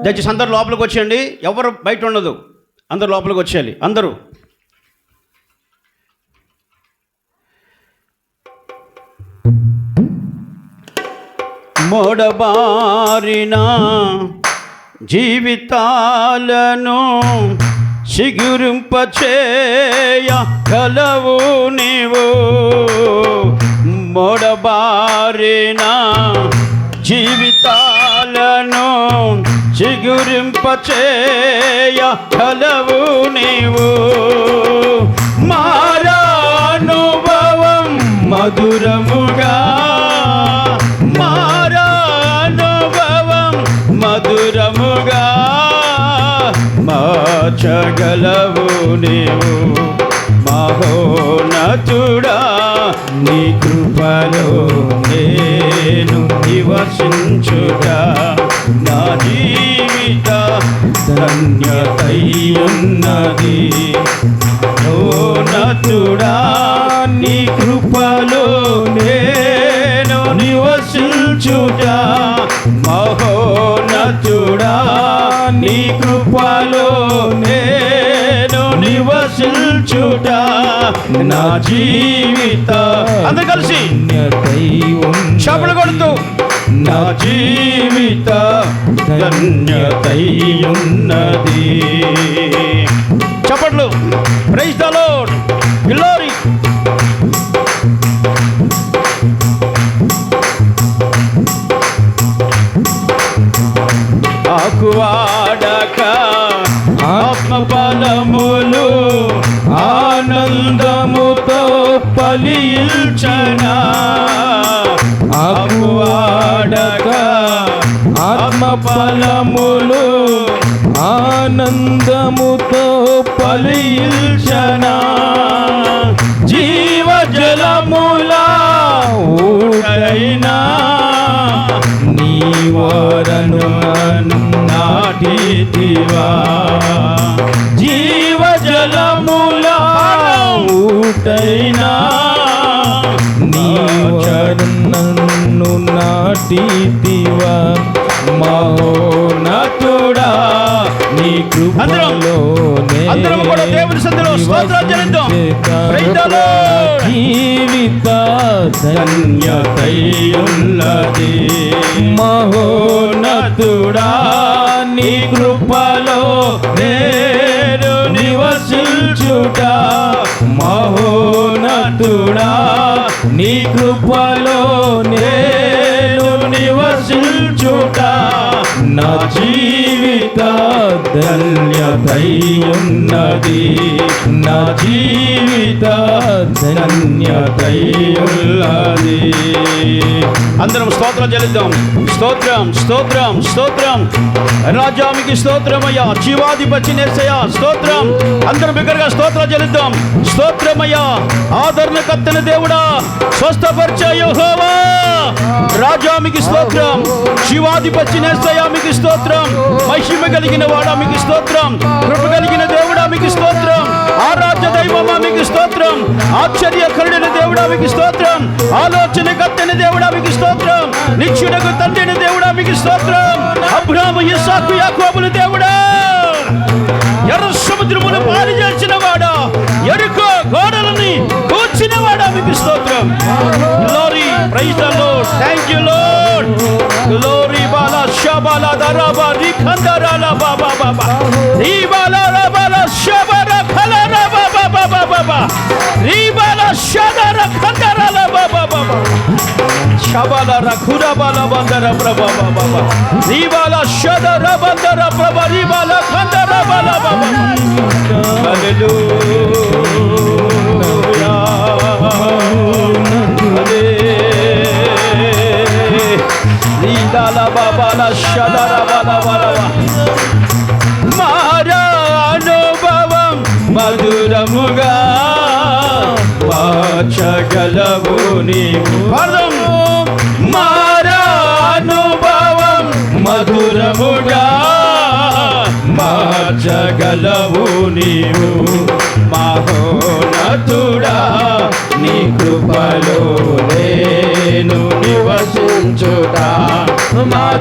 దయచేసి అందరు లోపలికి వచ్చేయండి. ఎవరు బయట ఉండదు, అందరు లోపలికి వచ్చేయాలి. అందరూ మోడబారిన జీవితాలను చిగురింపచేయ కలవు నీవు. మోడబారిన జీవితాలను చిగురింపచేయ కలవు నీవు. మారానుభవం మధురముగా, మారానుభవం మధురముగా మార్చగలవు నీవు. మహోన్నతుడా నీ కృపలో నేను నివసించుట నా జీవిత ధన్యతయున్నది. మహోన్నతుడా నీ కృపలో నేను నివసించుట, మహోన్నతుడా నీ కృపలో నేను నివసించుట నా జీవిత. అందరూ కలిసి చప్పట్లు కొడుతూ నా జీవిత ధన్యతయున్నది. చప్పట్లు. Praise the lord. గ్లోరీ. ఆకువాడక ఆత్మఫలములు ఆనందముతో ఫలించనా. ఆకువాడక ఆత్మఫలములు ఆనందముతో ఫలించనా. జీవజలముల ఊటైనా నీ వరను నాటితివా. జీవజలముల ఊటైనా నీ వరను నాటితివా. మహోన్నతుడా నీ కృపలో అందరం కూడా దేవుని సన్నిధిలో స్తోత్రాలు చెల్లిద్దాం. జీవిత ధన్యతయున్నది. మహోన్నతుడా నీ కృపలో నేను నివసించుట, మహోన్నతుడా నీ కృపలో నేను నివసించుట నా జీవిత ధన్యతయున్నది. నా జీవిత ధన్యతయున్నది. అందరం స్తోత్రం చెల్లిద్దాం. స్తోత్రం, స్తోత్రం, స్తోత్రం. రాజా మీకు స్తోత్రమయ్యా. జీవాధిపతి యేసయ్యా స్తోత్రం. అందరం బిగ్గరగా స్తోత్రం చెల్లిద్దాం. స్తోత్రమయ్యా. ఆదరణకర్తన దేవుడా, స్వస్థపరిచే యెహోవా, రాజా మీకు స్తోత్రం. జీవాధిపతి యేసయ్యా మీకు స్తోత్రం. మహిమ కలిగిన వాడా మీకు స్తోత్రం. కృప కలిగిన దేవుడా మీకు స్తోత్రం. ఆరాధ్య దైవమా మీకు స్తోత్రం. ఆశ్చర్యకరుడైన దేవుడా మీకు స్తోత్రం. ఆలోచనకర్తైన దేవుడా మీకు స్తోత్రం. నిత్యుడగు తండ్రిని దేవుడా మీకు స్తోత్రం. అబ్రాహాము ఇస్సాకు యాకోబుల దేవుడా, ఎర్ర సముద్రమును పాలు చేసిన వాడా, యెరికో గోడలని కూర్చిన వాడా మీకు స్తోత్రం. Glory. Praise the lord. Thank you lord. Glory. బాలా షబాలా దరాబా రిఖందరాలా బాబా బాబా రీబాలా రబాలా షబరా ఖలరా బాబా బాబా బాబా రీబాలా షదరా ఖందరాలా బాబా బాబా షబాలా రఖురా బాలా బందరా ప్రభా బాబా బాబా రీబాలా షదరా బందరా ప్రభా రీబాలా ఖందరా బాలా బాబా. హల్లెలూయా. మారానుభవం మధురముగా మార్చగలవు నీవు. మారానుభవం మధురముగా మార్చగలవు నీవు. మహోన్నతుడా నీ కృపలో నేను నివసించుట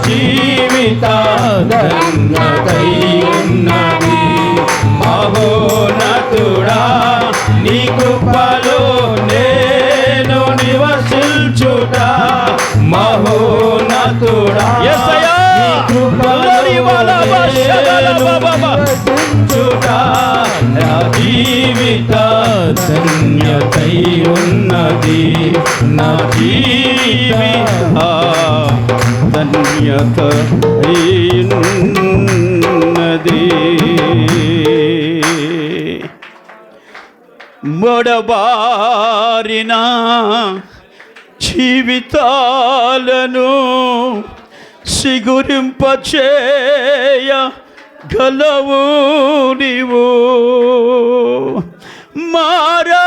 జీవిత ధన్యతై ఉన్నది. మహోన్నతుడా నీ కృపలో నేను నివసించుట, మహోన్నతుడా నీ కృపలో నివసించుట, నా జీవిత ధన్యతై ఉన్నది. నా జీవిత ధన్యత ఉన్నది. మొడబారిన జీవితాలను సిగురింపచేయ గలవు నీవు. మారానుభవం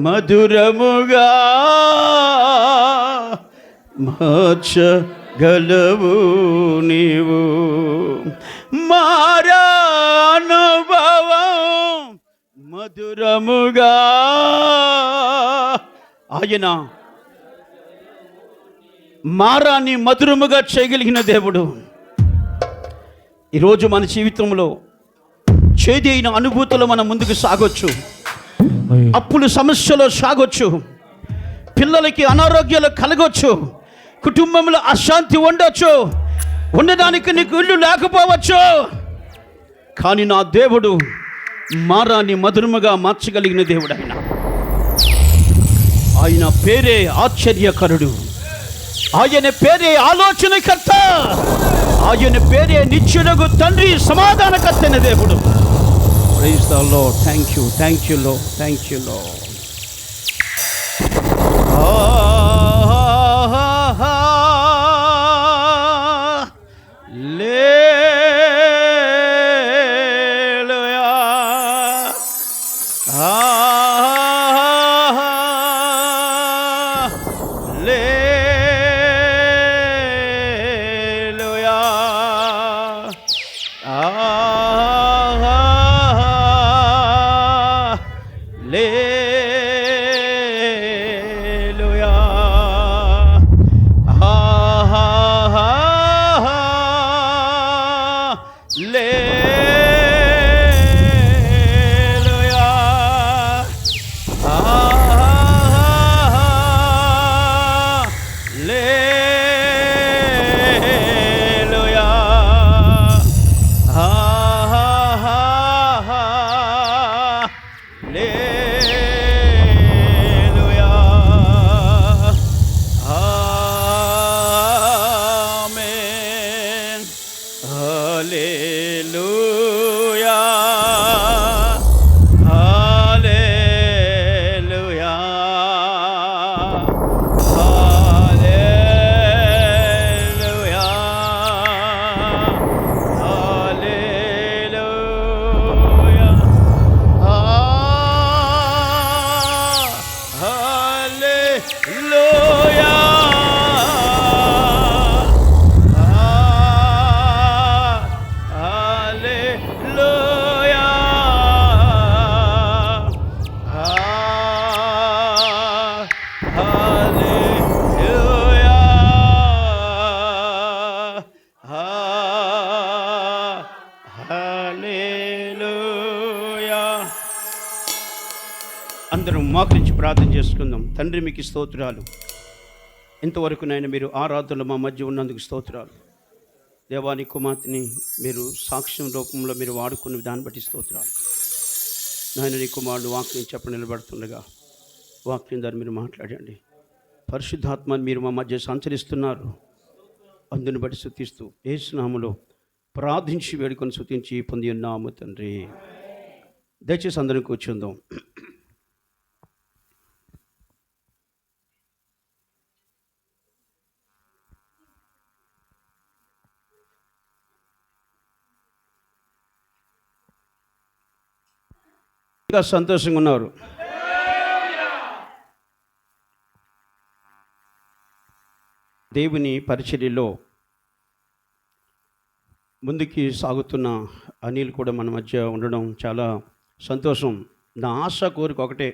మధురముగా మార్చగలవు నీవు. మారానుభవం మధురముగా ఆయన మారాన్ని మధురముగా చేయగలిగిన దేవుడు. ఈరోజు మన జీవితంలో చేదు అయిన అనుభూతులు మనం ముందుకు సాగొచ్చు, అప్పులు సమస్యలో సాగొచ్చు, పిల్లలకి అనారోగ్యాలు కలగొచ్చు, కుటుంబంలో అశాంతి ఉండొచ్చు, ఉండడానికి నీకు ఇల్లు లేకపోవచ్చు. కానీ నా దేవుడు మారాన్ని మధురముగా మార్చగలిగిన దేవుడు. ఆయన పేరే ఆశ్చర్యకరుడు, ఆయన పేరే ఆలోచనకర్త, ఆయన పేరే నిత్యుడగు తండ్రి, సమాధానకర్తైన దేవుడు. Praise the lord. Thank you, thank you lord, thank you lord. అందరం మోకరించి ప్రార్థన చేసుకుందాం. తండ్రి మీకు స్తోత్రాలు, ఇంతవరకు నాయన మీరు ఆరాధనలు మా మధ్య ఉన్నందుకు స్తోత్రాలు. దేవాని కుమార్తెని మీరు సాక్ష్యం రూపంలో మీరు వాడుకున్న విధాన్ని బట్టి స్తోత్రాలు. నాయన నీ కుమారుడు వాక్యం చెప్ప నిలబడుతుండగా వాక్యం ద్వారా మీరు మాట్లాడండి. పరిశుద్ధాత్మని మీరు మా మధ్య సంచరిస్తున్నారు, అందుని బట్టి స్తుతిస్తూ యేసు నామములో ప్రార్థించి వేడుకొని స్తుతించి పొంది ఉన్నాము తండ్రి. దయచేసి అందరం కూర్చుందాం. ఇంకా సంతోషంగా ఉన్నారు. దేవుని పరిచర్యలో ముందుకి సాగుతున్న అనిల్ కూడా మన మధ్య ఉండడం చాలా సంతోషం. నా ఆశ కోరిక ఒకటే,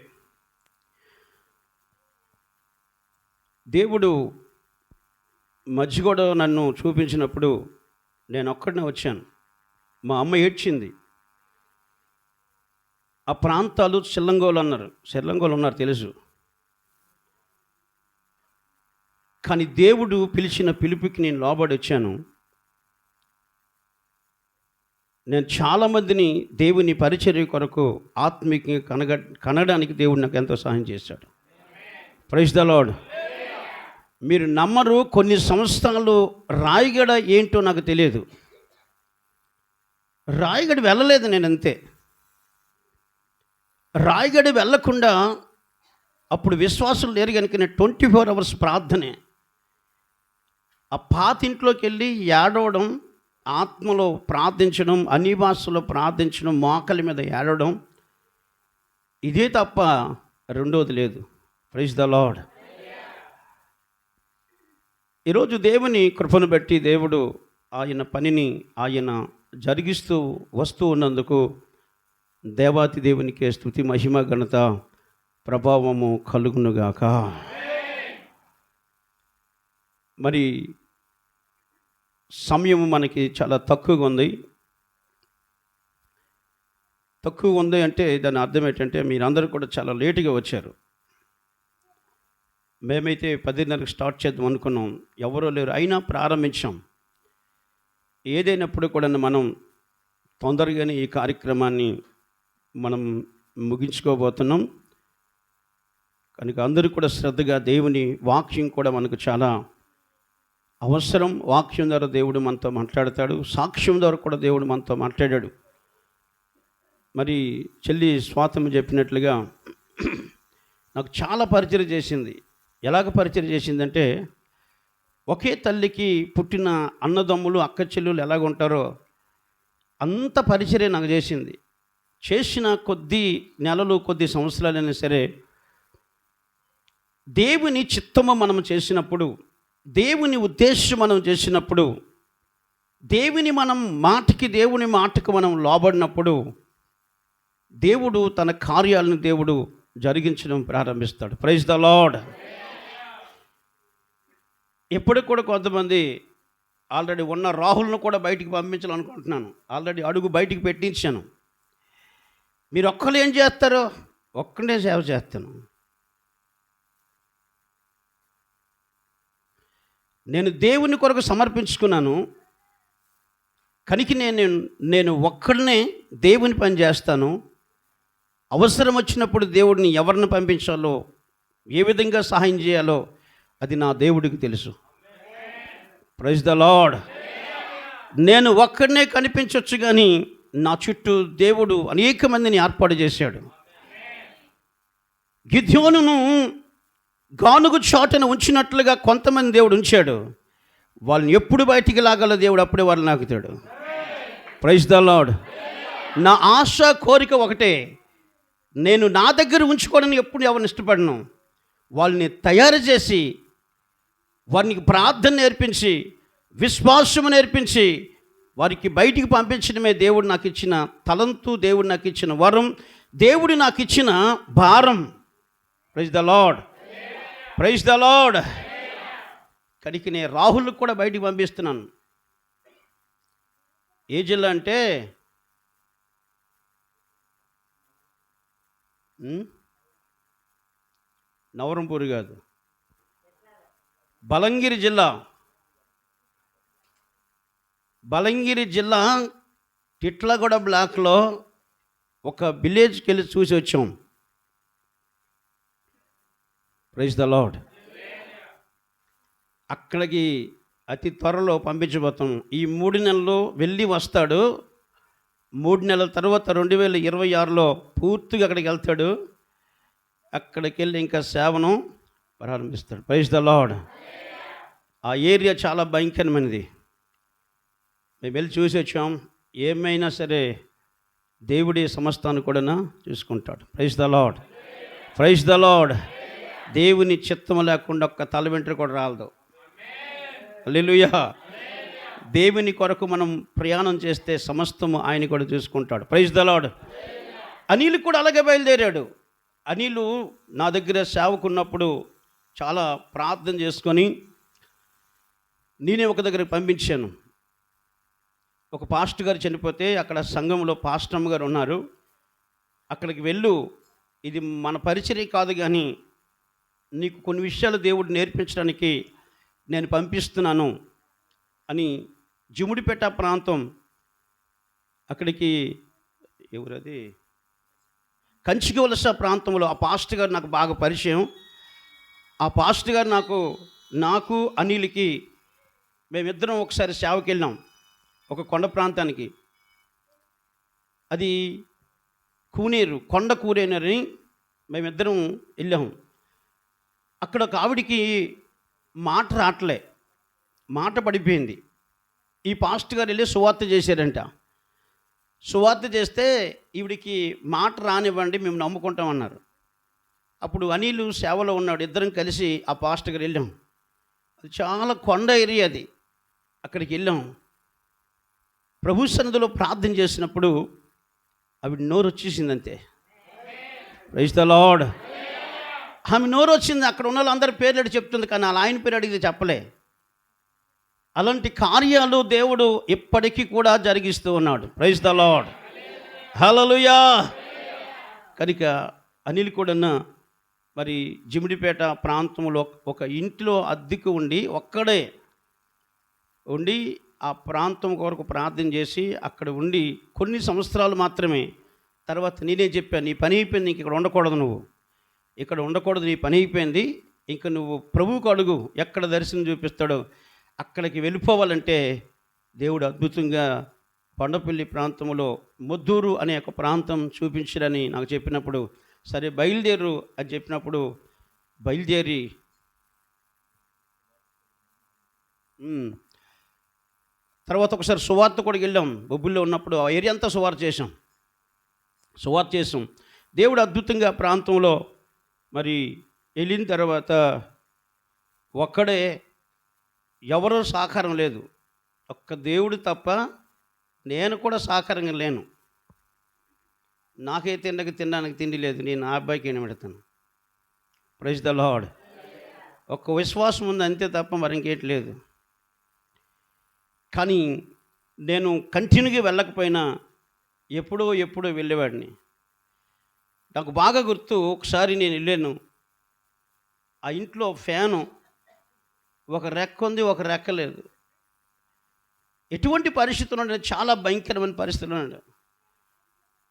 దేవుడు మధ్యగూడ నన్ను చూపించినప్పుడు నేను ఒక్కడనే వచ్చాను. మా అమ్మ ఏడ్చింది. ఆ ప్రాంతాలు చిల్లంగోలు అన్నారు, చిల్లంగోలు ఉన్నారు తెలుసు. కానీ దేవుడు పిలిచిన పిలుపుకి నేను లోబడి వచ్చాను. నేను చాలామందిని దేవుని పరిచర్య కొరకు ఆత్మీయంగా కనడానికి దేవుడు నాకు ఎంతో సహాయం చేశాడు. Praise the lord. మీరు నమ్మరు, కొన్ని సంవత్సరాలు రాయగడ ఏంటో నాకు తెలియదు. రాయగడ వెళ్ళలేదు నేను, అంతే. రాయగడ వెళ్ళకుండా అప్పుడు విశ్వాసం లేరు కనుక నేను 24 hours ప్రార్థనే. ఆ పాతింట్లోకి వెళ్ళి ఏడవడం, ఆత్మలో ప్రార్థించడం, అన్ని భాషలో ప్రార్థించడం, మోకలి మీద ఏడవడం, ఇదే తప్ప రెండోది లేదు. Praise the lord. ఈరోజు దేవుని కృపను బట్టి దేవుడు ఆయన పనిని ఆయన జరిగిస్తూ వస్తూ ఉన్నందుకు దేవాతి దేవునికే స్తుతి, మహిమ, ఘనత, ప్రభావము కలుగునుగాక. మరి సమయం మనకి చాలా తక్కువగా ఉంది అంటే దాని అర్థం ఏంటంటే మీరందరూ కూడా చాలా లేటుగా వచ్చారు. మేమైతే 10:30కి స్టార్ట్ చేద్దాం అనుకున్నాం, ఎవరో లేరు, అయినా ప్రారంభించాం. ఏదైనప్పుడు కూడా మనం తొందరగానే ఈ కార్యక్రమాన్ని మనం ముగించుకోబోతున్నాం. కనుక అందరూ కూడా శ్రద్ధగా, దేవుని వాక్యం కూడా మనకు చాలా అవసరం. వాక్యం ద్వారా దేవుడు మనతో మాట్లాడతాడు, సాక్ష్యం ద్వారా కూడా దేవుడు మనతో మాట్లాడాడు. మరి చెల్లి స్వాతమ్మ చెప్పినట్లుగా నాకు చాలా పరిచయం చేసింది. ఎలాగ పరిచయం చేసిందంటే, ఒకే తల్లికి పుట్టిన అన్నదమ్ములు, అక్క చెల్లెలు ఎలాగ ఉంటారో అంత పరిచర్య నాకు చేసింది. చేసిన కొద్ది నెలలు, కొద్ది సంవత్సరాలైనా సరే దేవుని చిత్తము మనం చేసినప్పుడు, దేవుని ఉద్దేశం మనం చేసినప్పుడు, దేవుని మాటకు మనం లోబడినప్పుడు దేవుడు తన కార్యాలను దేవుడు జరిగించడం ప్రారంభిస్తాడు. Praise the lord. ఎప్పుడు కూడా కొంతమంది ఆల్రెడీ ఉన్న రాహుల్ను కూడా బయటికి పంపించాలనుకుంటున్నాను. ఆల్రెడీ అడుగు బయటికి పెట్టించాను. మీరు ఒక్కరు ఏం చేస్తారో ఒక్కడే సేవ చేస్తాను. నేను దేవుని కొరకు సమర్పించుకున్నాను కనుక నేను ఒక్కడనే దేవుని పని చేస్తాను. అవసరం వచ్చినప్పుడు దేవుడిని ఎవరిని పంపించాలో, ఏ విధంగా సహాయం చేయాలో అది నా దేవుడికి తెలుసు. Praise the lord. నేను ఒక్కడనే కనిపించవచ్చు కానీ నా చుట్టూ దేవుడు అనేక మందిని ఏర్పాటు చేశాడు. గిద్యోనును గానుగు చాటున ఉంచినట్లుగా కొంతమంది దేవుడు ఉంచాడు. వాళ్ళని ఎప్పుడు బయటికి లాగాలో దేవుడు అప్పుడే వాళ్ళని లాగుతాడు. Praise the lord. నా ఆశ, కోరిక ఒకటే, నేను నా దగ్గర ఉంచుకోవడానికి ఎప్పుడు ఎవరిని ఇష్టపడను. వాళ్ళని తయారు చేసి, వారికి ప్రార్థన నేర్పించి, విశ్వాసము నేర్పించి, వారికి బయటికి పంపించడమే దేవుడు నాకు ఇచ్చిన తలంతు, దేవుడు నాకు ఇచ్చిన వరం, దేవుడు నాకు ఇచ్చిన భారం. Praise the lord. Praise the lord. కనుక నేను రాహుల్ కూడా బయటికి పంపిస్తున్నాను. ఏ జిల్లా అంటే నవరంపూర్ కాదు, బలంగిరి జిల్లా టిట్లగూడ బ్లాక్లో ఒక విలేజ్కి వెళ్ళి చూసి వచ్చాం. Praise the lord. అక్కడికి అతి త్వరలో పంపించబోతాం. ఈ 3 నెలల్లో వెళ్ళి వస్తాడు. 3 నెలల తర్వాత 2026లో పూర్తిగా అక్కడికి వెళ్తాడు. అక్కడికి వెళ్ళి ఇంకా సేవను ప్రారంభిస్తాడు. Praise the lord. ఆ ఏరియా చాలా భయంకరమైనది. మేము వెళ్ళి చూసి వచ్చాం. ఏమైనా సరే దేవుడి సమస్తాన్ని కూడా చూసుకుంటాడు. Praise the lord. Praise the lord. దేవుని చిత్తం లేకుండా ఒక్క తల వెంట్రుక కూడా రాలదు. హల్లెలూయా. దేవుని కొరకు మనం ప్రయాణం చేస్తే సమస్తము ఆయన కూడా చూసుకుంటాడు. Praise the lord. అనిల్ కూడా అలాగే బయలుదేరాడు. అనిలు నా దగ్గర సేవకున్నప్పుడు చాలా ప్రార్థన చేసుకొని నేనే ఒక దగ్గరికి పంపించాను. ఒక పాస్టర్ గారు చనిపోతే అక్కడ సంఘంలో పాస్టమ్మ గారు ఉన్నారు, అక్కడికి వెళ్ళు, ఇది మన పరిచర్య కాదు కానీ నీకు కొన్ని విషయాలు దేవుడు నేర్పించడానికి నేను పంపిస్తున్నాను అని జిముడిపేట ప్రాంతం, అక్కడికి ఎవరది కంచికవలస ప్రాంతంలో ఆ పాస్టర్ గారు నాకు బాగా పరిచయం. ఆ పాస్టర్ గారు నాకు అనిల్కి మేమిద్దరం ఒకసారి సేవకి వెళ్ళాం ఒక కొండ ప్రాంతానికి. అది కూనేరు, కొండ కూరేనని మేమిద్దరం వెళ్ళాము. అక్కడ ఒక ఆవిడికి మాట రావట్లే, మాట పడిపోయింది. ఈ పాస్టర్ గారు వెళ్ళి సువార్త చేశారంట. సువార్త చేస్తే ఈవిడికి మాట రానివ్వండి, మేము నమ్ముకుంటామన్నారు. అప్పుడు అనిలు సేవలో ఉన్నాడు, ఇద్దరం కలిసి ఆ పాస్టర్ గారు వెళ్ళాం. అది చాలా కొండ ఏరియా అది. అక్కడికి వెళ్ళాం. ప్రభు సన్నిధిలో ప్రార్థన చేసినప్పుడు ఆవిడ నోరు వచ్చేసింది అంతే. Praise the lord. ఆమె నోరు వచ్చింది. అక్కడ ఉన్న వాళ్ళందరి పేర్లు చెప్తుంది, కానీ అలా ఆయన పేరు అడిగితే చెప్పలే. అలాంటి కార్యాలు దేవుడు ఇప్పటికీ కూడా జరిగిస్తూ ఉన్నాడు. Praise the lord. హల్లెలూయా. కనుక అనిల్ కూడా మరి జిమిడిపేట ప్రాంతంలో ఒక ఇంటిలో అద్దెకు ఒక్కడే ఉండి ఆ ప్రాంతం కొరకు ప్రార్థన చేసి అక్కడ ఉండి కొన్ని సంవత్సరాలు మాత్రమే. తర్వాత నేనే చెప్పాను, నీ పని అయిపోయింది, ఇంక ఇక్కడ ఉండకూడదు, నువ్వు ఇక్కడ ఉండకూడదు, నీ పని అయిపోయింది, ఇంక నువ్వు ప్రభువుకు అడుగు, ఎక్కడ దర్శనం చూపిస్తాడో అక్కడికి వెళ్ళిపోవాలంటే దేవుడు అద్భుతంగా కొండపల్లి ప్రాంతంలో మొద్దూరు అనే ఒక ప్రాంతం చూపించరని నాకు చెప్పినప్పుడు, సరే బయలుదేరు అని చెప్పినప్పుడు బయలుదేరి తర్వాత ఒకసారి సువార్త కూడా వెళ్ళాం. బొబ్బుల్లో ఉన్నప్పుడు ఆ ఏరియా అంతా సువార్త చేసాం. దేవుడు అద్భుతంగా ప్రాంతంలో మరి వెళ్ళిన తర్వాత ఒక్కడే, ఎవరో సహకారం లేదు, ఒక్క దేవుడు తప్ప. నేను కూడా సహకారంగా లేను. నాకే తినడానికి తిండి లేదు, నేను నా అబ్బాయికి ఏం పెడతాను. Praise the lord. ఒక్క విశ్వాసం ఉంది అంతే తప్ప మరి ఇంకేటి లేదు. కానీ నేను కంటిన్యూగా వెళ్ళకపోయినా ఎప్పుడో వెళ్ళేవాడిని. నాకు బాగా గుర్తు, ఒకసారి నేను వెళ్ళాను. ఆ ఇంట్లో ఫ్యాను ఒక రెక్క ఉంది, ఒక రెక్క లేదు. ఎటువంటి పరిస్థితులు ఉండే, చాలా భయంకరమైన పరిస్థితులు ఉండే.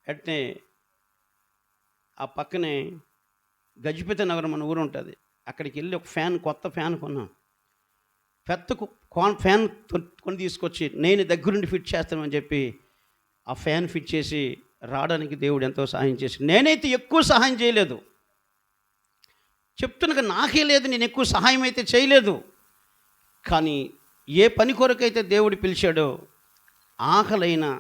అట్నే ఆ పక్కనే గజపతి నగరం మన ఊరు ఉంటుంది, అక్కడికి వెళ్ళి ఒక కొత్త ఫ్యాన్ కొన్నాం. ఫ్యాన్ కొని తీసుకొచ్చి నేను దగ్గరుండి ఫిట్ చేస్తానని చెప్పి ఆ ఫ్యాన్ ఫిట్ చేసి రావడానికి దేవుడు ఎంతో సహాయం చేసి, నేనైతే ఎక్కువ సహాయం చేయలేదు, చెప్తున్నగా నాకే లేదు, నేను ఎక్కువ సహాయం అయితే చేయలేదు. కానీ ఏ పని కొరకైతే దేవుడు పిలిచాడో, ఆకలైనా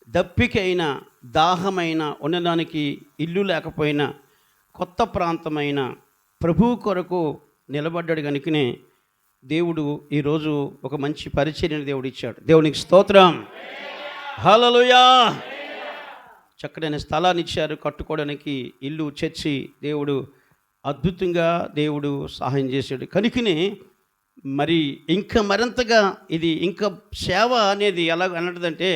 దప్పికైనా దాహమైన ఉండడానికి ఇల్లు లేకపోయినా కొత్త ప్రాంతమైన ప్రభువు కొరకు నిలబడ్డాడు. కనుకనే దేవుడు ఈరోజు ఒక మంచి పరిచర్యను దేవుడు ఇచ్చాడు. దేవునికి స్తోత్రం. హల్లెలూయా. చక్కడైన స్థలాన్ని ఇచ్చారు కట్టుకోవడానికి, ఇల్లు చర్చి దేవుడు అద్భుతంగా దేవుడు సహాయం చేశాడు. కనుకనే మరి ఇంకా మరింతగా ఇది ఇంకా సేవ అనేది ఎలా అన్నదంటే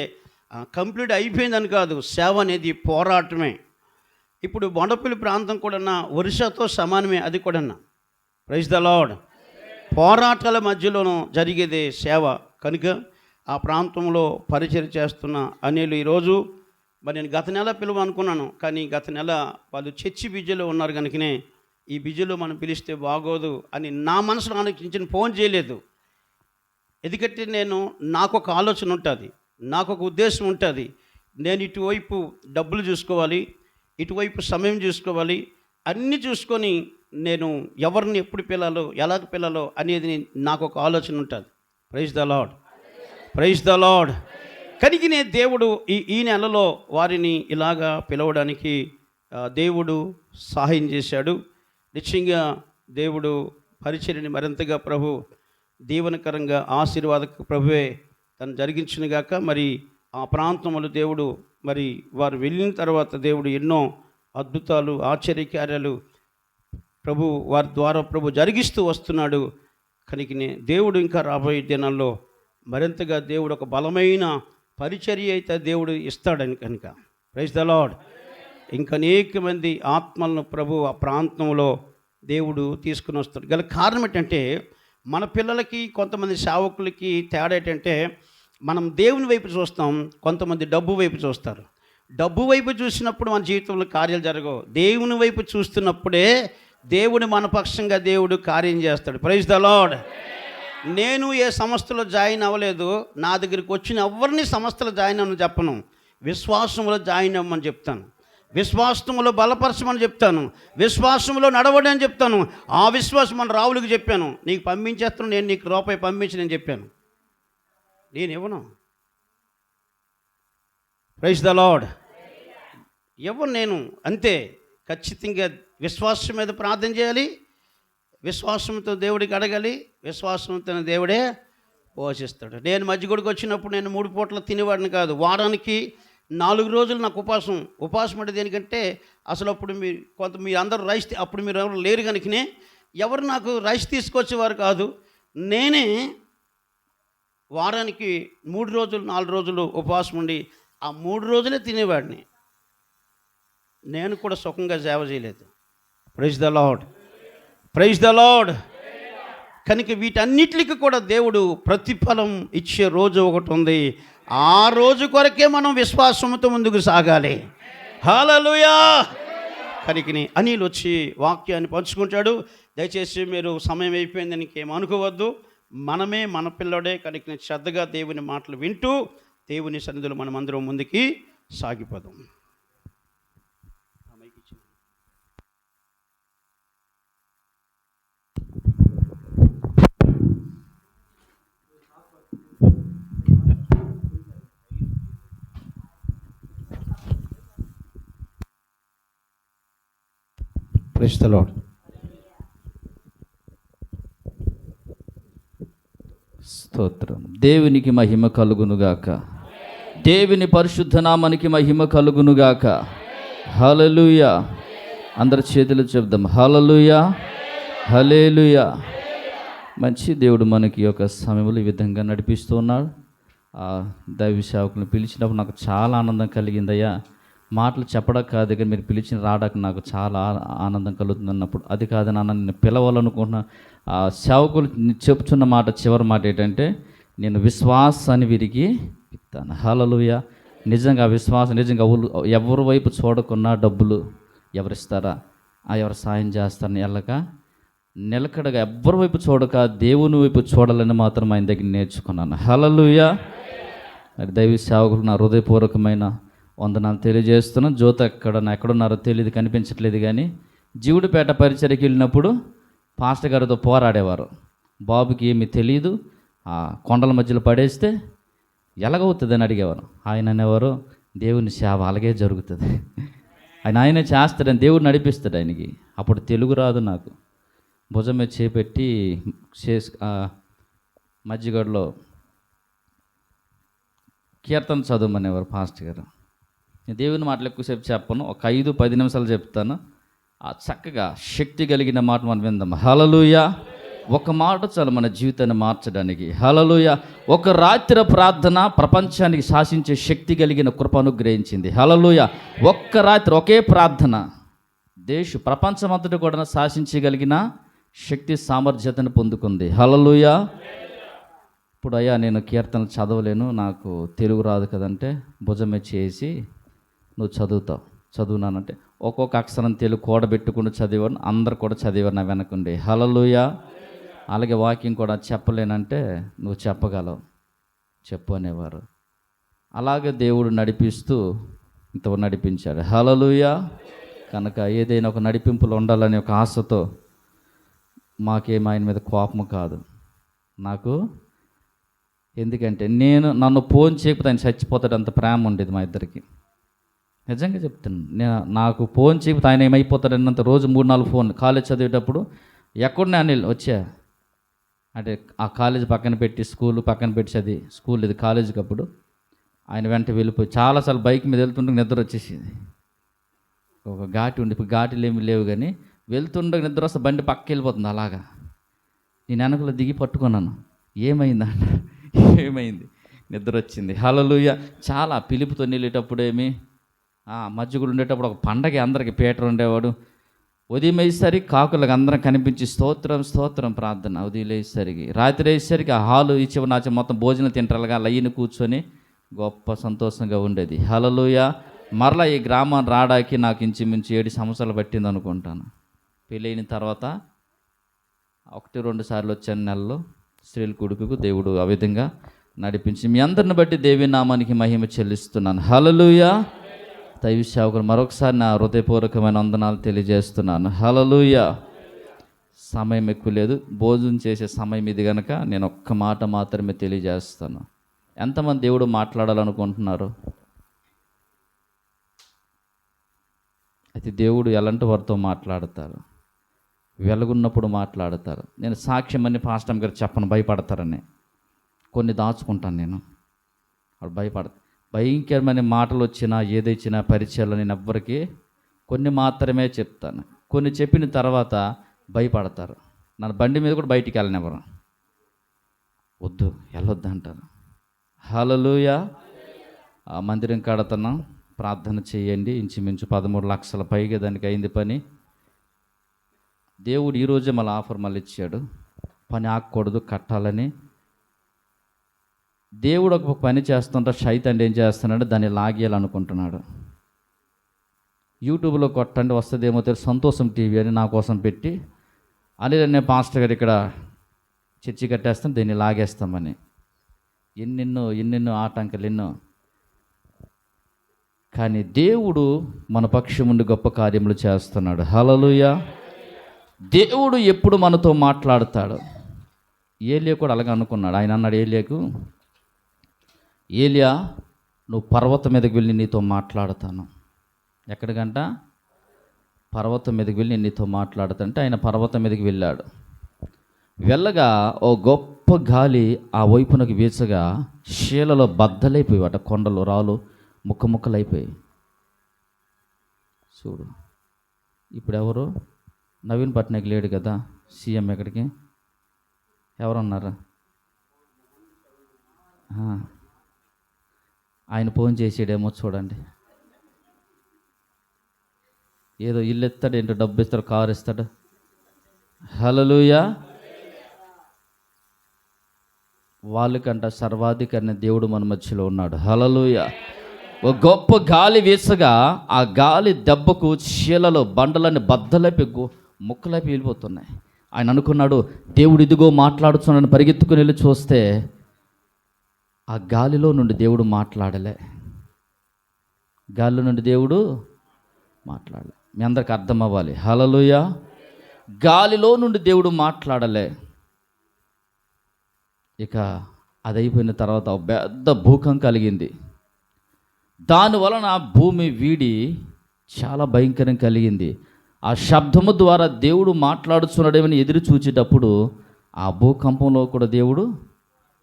కంప్లీట్ అయిపోయిందని కాదు, సేవ అనేది పోరాటమే. ఇప్పుడు బొండపల్లి ప్రాంతం కూడా ఒరిస్సాతో సమానమే, అది కూడా. Praise the lord. పోరాటాల మధ్యలోనూ జరిగేదే సేవ. కనుక ఆ ప్రాంతంలో పరిచయం చేస్తున్న అనేలు ఈరోజు మరి నేను గత నెల పిలువనుకున్నాను, కానీ గత నెల వాళ్ళు చర్చి బిజీలో ఉన్నారు. కనుకనే ఈ బిజీలో మనం పిలిస్తే బాగోదు అని నా మనసులో ఆలోచించిన ఫోన్ చేయలేదు. ఎందుకంటే నాకు ఒక ఆలోచన ఉంటుంది, నాకు ఒక ఉద్దేశం ఉంటుంది. నేను ఇటువైపు డబ్బులు చూసుకోవాలి, ఇటువైపు సమయం చూసుకోవాలి, అన్నీ చూసుకొని నేను ఎవరిని ఎప్పుడు పిల్లాలో ఎలాగ పిల్లాలో అనేది నాకు ఒక ఆలోచన ఉంటుంది. Praise the lord. Praise the lord. కనుకనే దేవుడు ఈ నెలలో వారిని ఇలాగా పిలవడానికి దేవుడు సహాయం చేశాడు. నిశ్చయంగా దేవుడు పరిచర్యని మరింతగా ప్రభు దీవెనకరంగా ఆశీర్వాదక ప్రభువే తను జరిగించినగాక. మరి ఆ ప్రాంతంలో దేవుడు మరి వారు వెళ్ళిన తర్వాత దేవుడు ఎన్నో అద్భుతాలు ఆశ్చర్యకార్యాలు ప్రభు వారి ద్వారా ప్రభు జరిగిస్తూ వస్తున్నాడు. కనుక దేవుడు ఇంకా రాబోయే దినాల్లో మరింతగా దేవుడు ఒక బలమైన పరిచర్య అయితే దేవుడు ఇస్తాడని కనుక ప్రైజ్ ద లార్డ్. ఇంకా అనేక మంది ఆత్మలను ప్రభు ఆ ప్రాంతంలో దేవుడు తీసుకుని వస్తాడు. గల కారణం ఏంటంటే మన పిల్లలకి కొంతమంది సేవకులకి తేడా ఏంటంటే మనం దేవుని వైపు చూస్తాం, కొంతమంది డబ్బు వైపు చూస్తారు. డబ్బు వైపు చూసినప్పుడు మన జీవితంలో కార్యాలు జరగవు. దేవుని వైపు చూస్తున్నప్పుడే దేవుడు మన పక్షంగా దేవుడు కార్యం చేస్తాడు. Praise the lord. నేను ఏ సంస్థలో జాయిన్ అవ్వలేదు, నా దగ్గరికి వచ్చిన ఎవరిని సంస్థలో జాయిన్ అవ్వని చెప్పను, విశ్వాసంలో జాయిన్ అవ్వమని చెప్తాను, విశ్వాసంలో బలపరచమని చెప్తాను, విశ్వాసంలో నడవడం అని చెప్తాను. ఆ విశ్వాసం మన రావులకు చెప్పాను, నీకు పంపించేస్తాను, నేను నీకు రూపాయి పంపించి నేను చెప్పాను, నేను ఇవ్వను. Praise the lord. ఇవ్వను నేను, అంతే. ఖచ్చితంగా విశ్వాసం మీద ప్రార్థన చేయాలి, విశ్వాసంతో దేవుడికి అడగాలి, విశ్వాసంతో దేవుడే పోషిస్తాడు. నేను మధ్యగుడికి వచ్చినప్పుడు నేను 3 పూటలు తినేవాడిని కాదు, వారానికి 4 రోజులు నాకు ఉపాసం అంటే దేనికంటే అసలు అప్పుడు మీరు అందరూ రైస్, అప్పుడు మీరు ఎవరు లేరు కనుకనే ఎవరు నాకు రైస్ తీసుకొచ్చేవారు కాదు. నేనే వారానికి 3 రోజులు 4 రోజులు ఉపవాసం ఉండి ఆ 3 రోజులే తినేవాడిని. నేను కూడా సుఖంగా సేవ చేయలేదు. Praise the lord, praise the lord. కనుక వీటన్నిటికి కూడా దేవుడు ప్రతిఫలం ఇచ్చే రోజు ఒకటి ఉంది. ఆ రోజు కొరకే మనం విశ్వాసంతో ముందుకు సాగాలి. హల్లెలూయా. కనుకని అనిల్ వచ్చి వాక్యాన్ని పంచుకుంటాడు. దయచేసి మీరు సమయం అయిపోయిందని ఇంకేం అనుకోవద్దు. మనమే మన పిల్లడే కనుక శ్రద్ధగా దేవుని మాటలు వింటూ దేవుని సన్నిధిలో మనం అందరం ముందుకి సాగిపోదాం. Praise the lord. స్తోత్రం. దేవునికి మహిమ కలుగునుగాక. దేవుని పరిశుద్ధ నామానికి మహిమ కలుగునుగాక. హల్లెలూయా. అందరి చేతులు చెప్దాం. హల్లెలూయా, హల్లెలూయా. మంచి దేవుడు మనకి యొక్క సమయంలో ఈ విధంగా నడిపిస్తూ ఉన్నాడు. దైవ సేవకులను పిలిచినప్పుడు నాకు చాలా ఆనందం కలిగిందయ్యా. మాటలు చెప్పడం కాదు, కానీ మీరు పిలిచిన రావడానికి నాకు చాలా ఆనందం కలుగుతుంది అన్నప్పుడు, అది కాదు నాన్న నేను పిలవాలనుకుంటున్నా. సేవకులు చెప్తున్న మాట, చివరి మాట ఏంటంటే, నేను విశ్వాసాన్ని వీరికి ఇస్తాను. హల్లెలూయా. నిజంగా విశ్వాసం, నిజంగా ఎవరి వైపు చూడకున్నా డబ్బులు ఎవరిస్తారా, ఎవరు సాయం చేస్తారని వెళ్ళక నిలకడగా ఎవరి వైపు చూడక దేవుని వైపు చూడాలని మాత్రం ఆయన దగ్గర నేర్చుకున్నాను. హల్లెలూయా. మరి దైవ సేవకులు నా హృదయపూర్వకమైన వందనాలు తెలియజేస్తున్నాను. జ్యోతి ఎక్కడున్నారో తెలియదు, కనిపించట్లేదు. కానీ జీవుడిపేట పరిచర్యకి వెళ్ళినప్పుడు పాస్టర్ గారితో పోరాడేవారు. బాబుకి ఏమీ తెలియదు, ఆ కొండల మధ్యలో పడేస్తే ఎలాగవుతుందని అడిగేవారు. ఆయన అనేవారు, దేవుని సేవ అలాగే జరుగుతుంది, ఆయనే చేస్తాడని, దేవుడు నడిపిస్తాడు ఆయనకి. అప్పుడు తెలుగు రాదు నాకు. భుజం మీద చేపెట్టి మధ్యగడలో కీర్తన చదవమనేవారు పాస్టర్ గారు. దేవుని మాటలు ఎక్కువసేపు చెప్పను, ఒక 5-10 నిమిషాలు చెప్తాను. చక్కగా శక్తి కలిగిన మాట మనం విందాం. హల్లెలూయా. ఒక మాట చాలు మన జీవితాన్ని మార్చడానికి. హల్లెలూయా. ఒక రాత్రి ప్రార్థన ప్రపంచానికి శాసించే శక్తి కలిగిన కృప అనుగ్రహించింది. హల్లెలూయా. ఒక్క రాత్రి ఒకే ప్రార్థన ప్రపంచమంతటి కూడా శాసించగలిగిన శక్తి సామర్థ్యతను పొందుకుంది. హల్లెలూయా. ఇప్పుడు అయ్యా నేను కీర్తనలు చదవలేను, నాకు తెలుగు రాదు కదంటే, భుజమే చేసి నువ్వు చదువునానంటే ఒక్కొక్క అక్షరం తెలుగు కూడబెట్టుకుని చదివాను. అందరు కూడా చదివారు నా వెనకుండి. హల్లెలూయా. అలాగే వాక్యం కూడా చెప్పలేనంటే నువ్వు చెప్పగలవు, చెప్పు అనేవారు. అలాగే దేవుడు నడిపిస్తూ ఇంతవరకు నడిపించాడు. హల్లెలూయా. కనుక ఏదైనా ఒక నడిపింపులు ఉండాలని ఒక ఆశతో, మాకేం ఆయన మీద కోపము కాదు నాకు. ఎందుకంటే నన్ను ఫోన్ చేయకపోతే ఆయన చచ్చిపోతాడు, అంత ప్రేమ ఉండేది మా ఇద్దరికి. నిజంగా చెప్తాను. నాకు ఫోన్ చేయకపోతే ఆయన ఏమైపోతాడన్నంత, రోజు 3-4 ఫోన్. కాలేజ్ చదివేటప్పుడు ఎక్కడనే అనిల్ వచ్చా అంటే ఆ కాలేజ్ పక్కన పెట్టి, స్కూల్ పక్కన పెట్టి స్కూల్ ఇది కాలేజీకి అప్పుడు ఆయన వెంట వెళ్ళిపోయి చాలాసార్లు బైక్ మీద వెళ్తుంటే నిద్ర వచ్చేసింది. ఒక ఘాటి ఉండి, ఇప్పుడు ఘాటీలు ఏమి లేవు, కానీ వెళ్తుండగా నిద్ర వస్తే బండి పక్కకి వెళ్ళిపోతుంది. అలాగా నేను వెనకలో దిగి పట్టుకున్నాను. ఏమైందంట, ఏమైంది, నిద్ర వచ్చింది. హల్లెలూయా. చాలా పిలుపుతో వెళ్ళేటప్పుడేమి మధ్యగుడు ఉండేటప్పుడు ఒక పండగ అందరికి పీటర్ ఉండేవాడు. ఉదయం అయ్యేసరికి కాకులకు అందరం కనిపించి స్తోత్రం స్తోత్రం ప్రార్థన. ఉదయం వేసేసరికి రాత్రి అయ్యేసరికి ఆ హాలు ఈ చివరి నాచ మొత్తం భోజనం తింటారుగా లయ్యని కూర్చొని గొప్ప సంతోషంగా ఉండేది. హల్లెలూయా. మరలా ఈ గ్రామాన్ని రావడానికి నాకు ఇంచుమించు 7 సంవత్సరాలు పట్టింది అనుకుంటాను. పెళ్ళైన తర్వాత 1-2 సార్లు వచ్చాను నెలలో. స్త్రీల కొడుకుకు దేవుడు ఆ విధంగా నడిపించి మీ అందరిని బట్టి దేవి నామానికి మహిమ చెల్లిస్తున్నాను. హల్లెలూయా. దైవ సేవకులు మరొకసారి నా హృదయపూర్వకమైన వందనాలు తెలియజేస్తున్నాను. హల్లెలూయా. సమయం ఎక్కువ లేదు, భోజనం చేసే సమయం ఇది కనుక నేను ఒక్క మాట మాత్రమే తెలియజేస్తాను. ఎంతమంది దేవుడు మాట్లాడాలనుకుంటున్నారు? అయితే దేవుడు ఎలాంటి వారితో మాట్లాడతారు? వెలుగున్నప్పుడు మాట్లాడతారు. నేను సాక్ష్యం అని పాస్టర్ గారు చెప్పను, భయపడతారని. కొన్ని దాచుకుంటాను నేను. వాడు భయంకరమైన మాటలు వచ్చినా ఏదైనా పరిచయాలు నేను ఎవ్వరికి కొన్ని మాత్రమే చెప్తాను. కొన్ని చెప్పిన తర్వాత భయపడతారు. నా బండి మీద కూడా బయటికి వెళ్ళనివ్వరు. వద్దు, వెళ్ళొద్దు అంటారు. హల్లెలూయా. మందిరం కడుతున్నాం, ప్రార్థన చేయండి. ఇంచుమించు 13 లక్షల పైగా దానికి అయింది పని. దేవుడు ఈరోజే మళ్ళీ ఆఫర్ మళ్ళీ ఇచ్చాడు. పని ఆగకూడదు, కట్టాలని. దేవుడు ఒక పని చేస్తుంటే శైతాన్ ఏం చేస్తున్నాడు, దాన్ని లాగేయాలనుకుంటున్నాడు. యూట్యూబ్లో కొట్టండి వస్తుందేమో తెలియదు, సంతోషం టీవీ అని నా కోసం పెట్టి నేను పాస్టర్ గారు ఇక్కడ చర్చి కట్టేస్తాం, దీన్ని లాగేస్తామని ఎన్నెన్నో ఆటంకాలు ఎన్నో. కానీ దేవుడు మన పక్షం ఉండి గొప్ప కార్యములు చేస్తున్నాడు. హల్లెలూయా. దేవుడు ఎప్పుడు మనతో మాట్లాడతాడు. ఏలియా కూడా అలాగే అనుకున్నాడు. ఆయన అన్నాడు ఏలియా నువ్వు పర్వతం మీదకి వెళ్ళి నీతో మాట్లాడతాను. ఎక్కడికంట? పర్వతం మీదకి వెళ్ళి నీతో మాట్లాడతానంటే ఆయన పర్వతం మీదకి వెళ్ళాడు. వెళ్ళగా ఓ గొప్ప గాలి ఆ వైపునకు వీచగా శీలలో బద్దలైపోయి కొండలు రాళ్ళు ముక్కలైపోయి. చూడు, ఇప్పుడు ఎవరు? నవీన్ పట్నాయక్ లేడు కదా, సీఎం. ఎక్కడికి? ఎవరున్నారు? ఆయన ఫోన్ చేసాడేమో చూడండి. ఏదో ఇల్లు ఇస్తాడు, ఏంటో డబ్బు ఇస్తాడు, కారు ఇస్తాడు. హల్లెలూయా. వాళ్ళకంట సర్వాధికారిని దేవుడు మన మధ్యలో ఉన్నాడు. హల్లెలూయా. ఒక గొప్ప గాలి వీసగా ఆ గాలి దెబ్బకు శీలలో బండలన్నీ బద్దలైపోయి ముక్కలైపోయి వెళ్ళిపోతున్నాయి. ఆయన అనుకున్నాడు దేవుడు ఇదిగో మాట్లాడుతున్నాడని పరిగెత్తుకుని వెళ్ళి చూస్తే ఆ గాలిలో నుండి దేవుడు మాట్లాడలే. గాలిలో నుండి దేవుడు మాట్లాడలే. మీ అందరికి అర్థం అవ్వాలి. హల్లెలూయా. గాలిలో నుండి దేవుడు మాట్లాడలే. ఇక అది అయిపోయిన తర్వాత ఒక పెద్ద భూకంపం కలిగింది. దానివలన భూమి వీడి చాలా భయంకరం కలిగింది. ఆ శబ్దము ద్వారా దేవుడు మాట్లాడుతున్నాడేమని ఎదురు చూచేటప్పుడు ఆ భూకంపంలో కూడా దేవుడు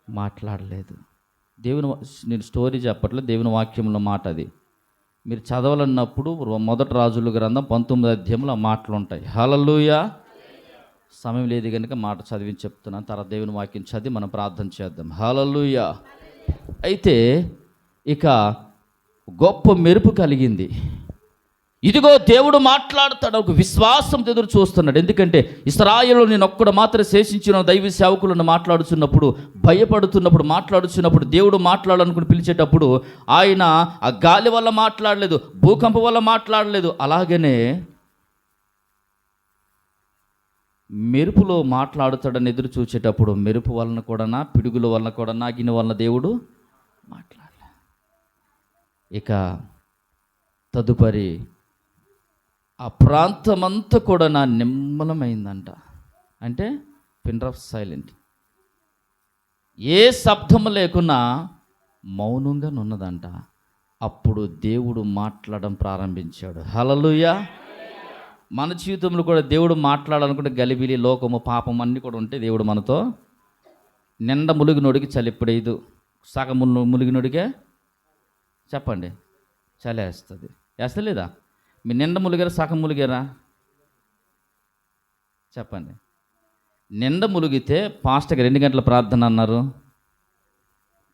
మాట్లాడలేదు. నేను స్టోరీ చెప్పట్లేదు, దేవుని వాక్యంలో మాట అది. మీరు చదవాలన్నప్పుడు 1 రాజుల గ్రంథం 19వ అధ్యాయంలో ఆ మాటలు ఉంటాయి. హల్లెలూయా. సమయం లేదు కనుక మాట చదివి చెప్తున్నాను. తర్వాత దేవుని వాక్యం చదివి మనం ప్రార్థన చేద్దాం. హల్లెలూయా. అయితే ఇక గొప్ప మెరుపు కలిగింది. ఇదిగో దేవుడు మాట్లాడుతాడు. ఒక విశ్వాసం ఎదురు చూస్తున్నాడు. ఎందుకంటే ఇశ్రాయేలులో నేను ఒక్కడు మాత్రం శేషించిన దైవ సేవకులను మాట్లాడుతున్నప్పుడు, భయపడుతున్నప్పుడు, మాట్లాడుతున్నప్పుడు దేవుడు మాట్లాడాలనుకుని పిలిచేటప్పుడు ఆయన ఆ గాలి వల్ల మాట్లాడలేదు, భూకంపం వల్ల మాట్లాడలేదు. అలాగనే మెరుపులో మాట్లాడుతాడని ఎదురు చూసేటప్పుడు మెరుపు వలన కూడా, పిడుగుల వలన కూడా, అగ్ని వలన దేవుడు మాట్లాడలే. ఇక తదుపరి ఆ ప్రాంతమంతా కూడా నిమ్మలమైందంట. అంటే పిన్ ఆఫ్ సైలెంట్, ఏ శబ్దము లేకున్నా మౌనంగా ఉన్నదంట. అప్పుడు దేవుడు మాట్లాడడం ప్రారంభించాడు. హల్లెలూయా. మన జీవితంలో కూడా దేవుడు మాట్లాడాలనుకుంటే గలిబిలి, లోకము, పాపం అన్నీ కూడా ఉంటే దేవుడు మనతో నిండా ములిగినోడికి చలి ఎప్పుడైదు, సగం ములిగినోడికే చెప్పండి చలి వేస్తుంది. వేస్తలేదా? మీ నిండా ములిగారా, సగం ములిగారా? చెప్పండి. నిండ ములిగితే పాస్టర్కి 2 గంటల ప్రార్థన అన్నారు,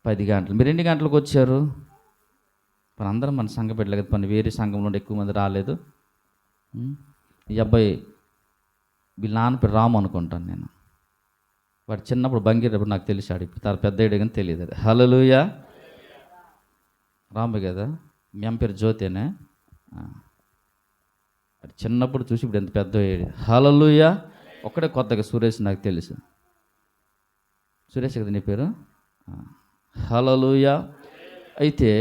10 గంటలు. మీరు 2 గంటలకు వచ్చారు. మరి అందరం మన సంఘం పెట్టలేదు కదా, పని వేరే సంఘంలో ఎక్కువ మంది రాలేదు. ఈ అబ్బాయి వీళ్ళ నాన్న పేరు రాము అనుకుంటాను నేను. వాడు చిన్నప్పుడు బంగిరప్పుడు నాకు తెలిసాడు, ఇప్పుడు పెద్ద అయ్యాడు కానీ తెలియదు. అది హల్లెలూయా. రాము కదా, మీ అమ్మ పేరు జ్యోతేనే. వాడు చిన్నప్పుడు చూసి ఇప్పుడు ఎంత పెద్ద అయ్యాడు. హల్లెలూయా. ఒక్కడే కొత్తగా సురేష్ నాకు తెలుసు. సురేష్ కదా నీ పేరు? హల్లెలూయా. అయితే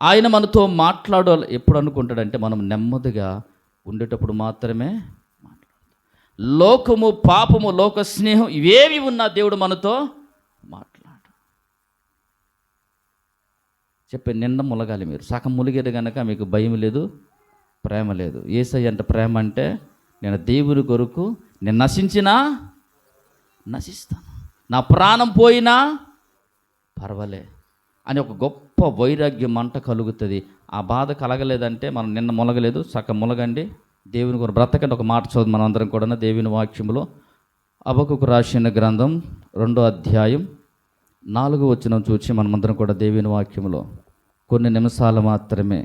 ఆయన మనతో మాట్లాడాలి ఎప్పుడు అనుకుంటాడంటే మనం నెమ్మదిగా ఉండేటప్పుడు మాత్రమే మాట్లాడతాం. లోకము, పాపము, లోక స్నేహం ఇవేవి ఉన్నా దేవుడు మనతో మాట్లాడు. చెప్పే నిండా ములగాలి మీరు. సగం ములిగేది కనుక మీకు భయం లేదు, ప్రేమ లేదు. యేసయ్య అంటే ప్రేమ అంటే నేను దేవుని కొరకు నేను నశించినా నశిస్తాను, నా ప్రాణం పోయినా పర్వాలే అని ఒక గొప్ప వైరాగ్యం మంట కలుగుతుంది. ఆ బాధ కలగలేదంటే మనం నిన్న ములగలేదు, సగం ములగండి, దేవుని కొరకు బ్రతకండి. ఒక మాట చదువు మనం అందరం కూడా దేవుని వాక్యములో హబక్కూకు రాసిన గ్రంథం 2వ అధ్యాయం 4వ వచనం చూసి మనమందరం కూడా దేవుని వాక్యములో కొన్ని నిమిషాలు మాత్రమే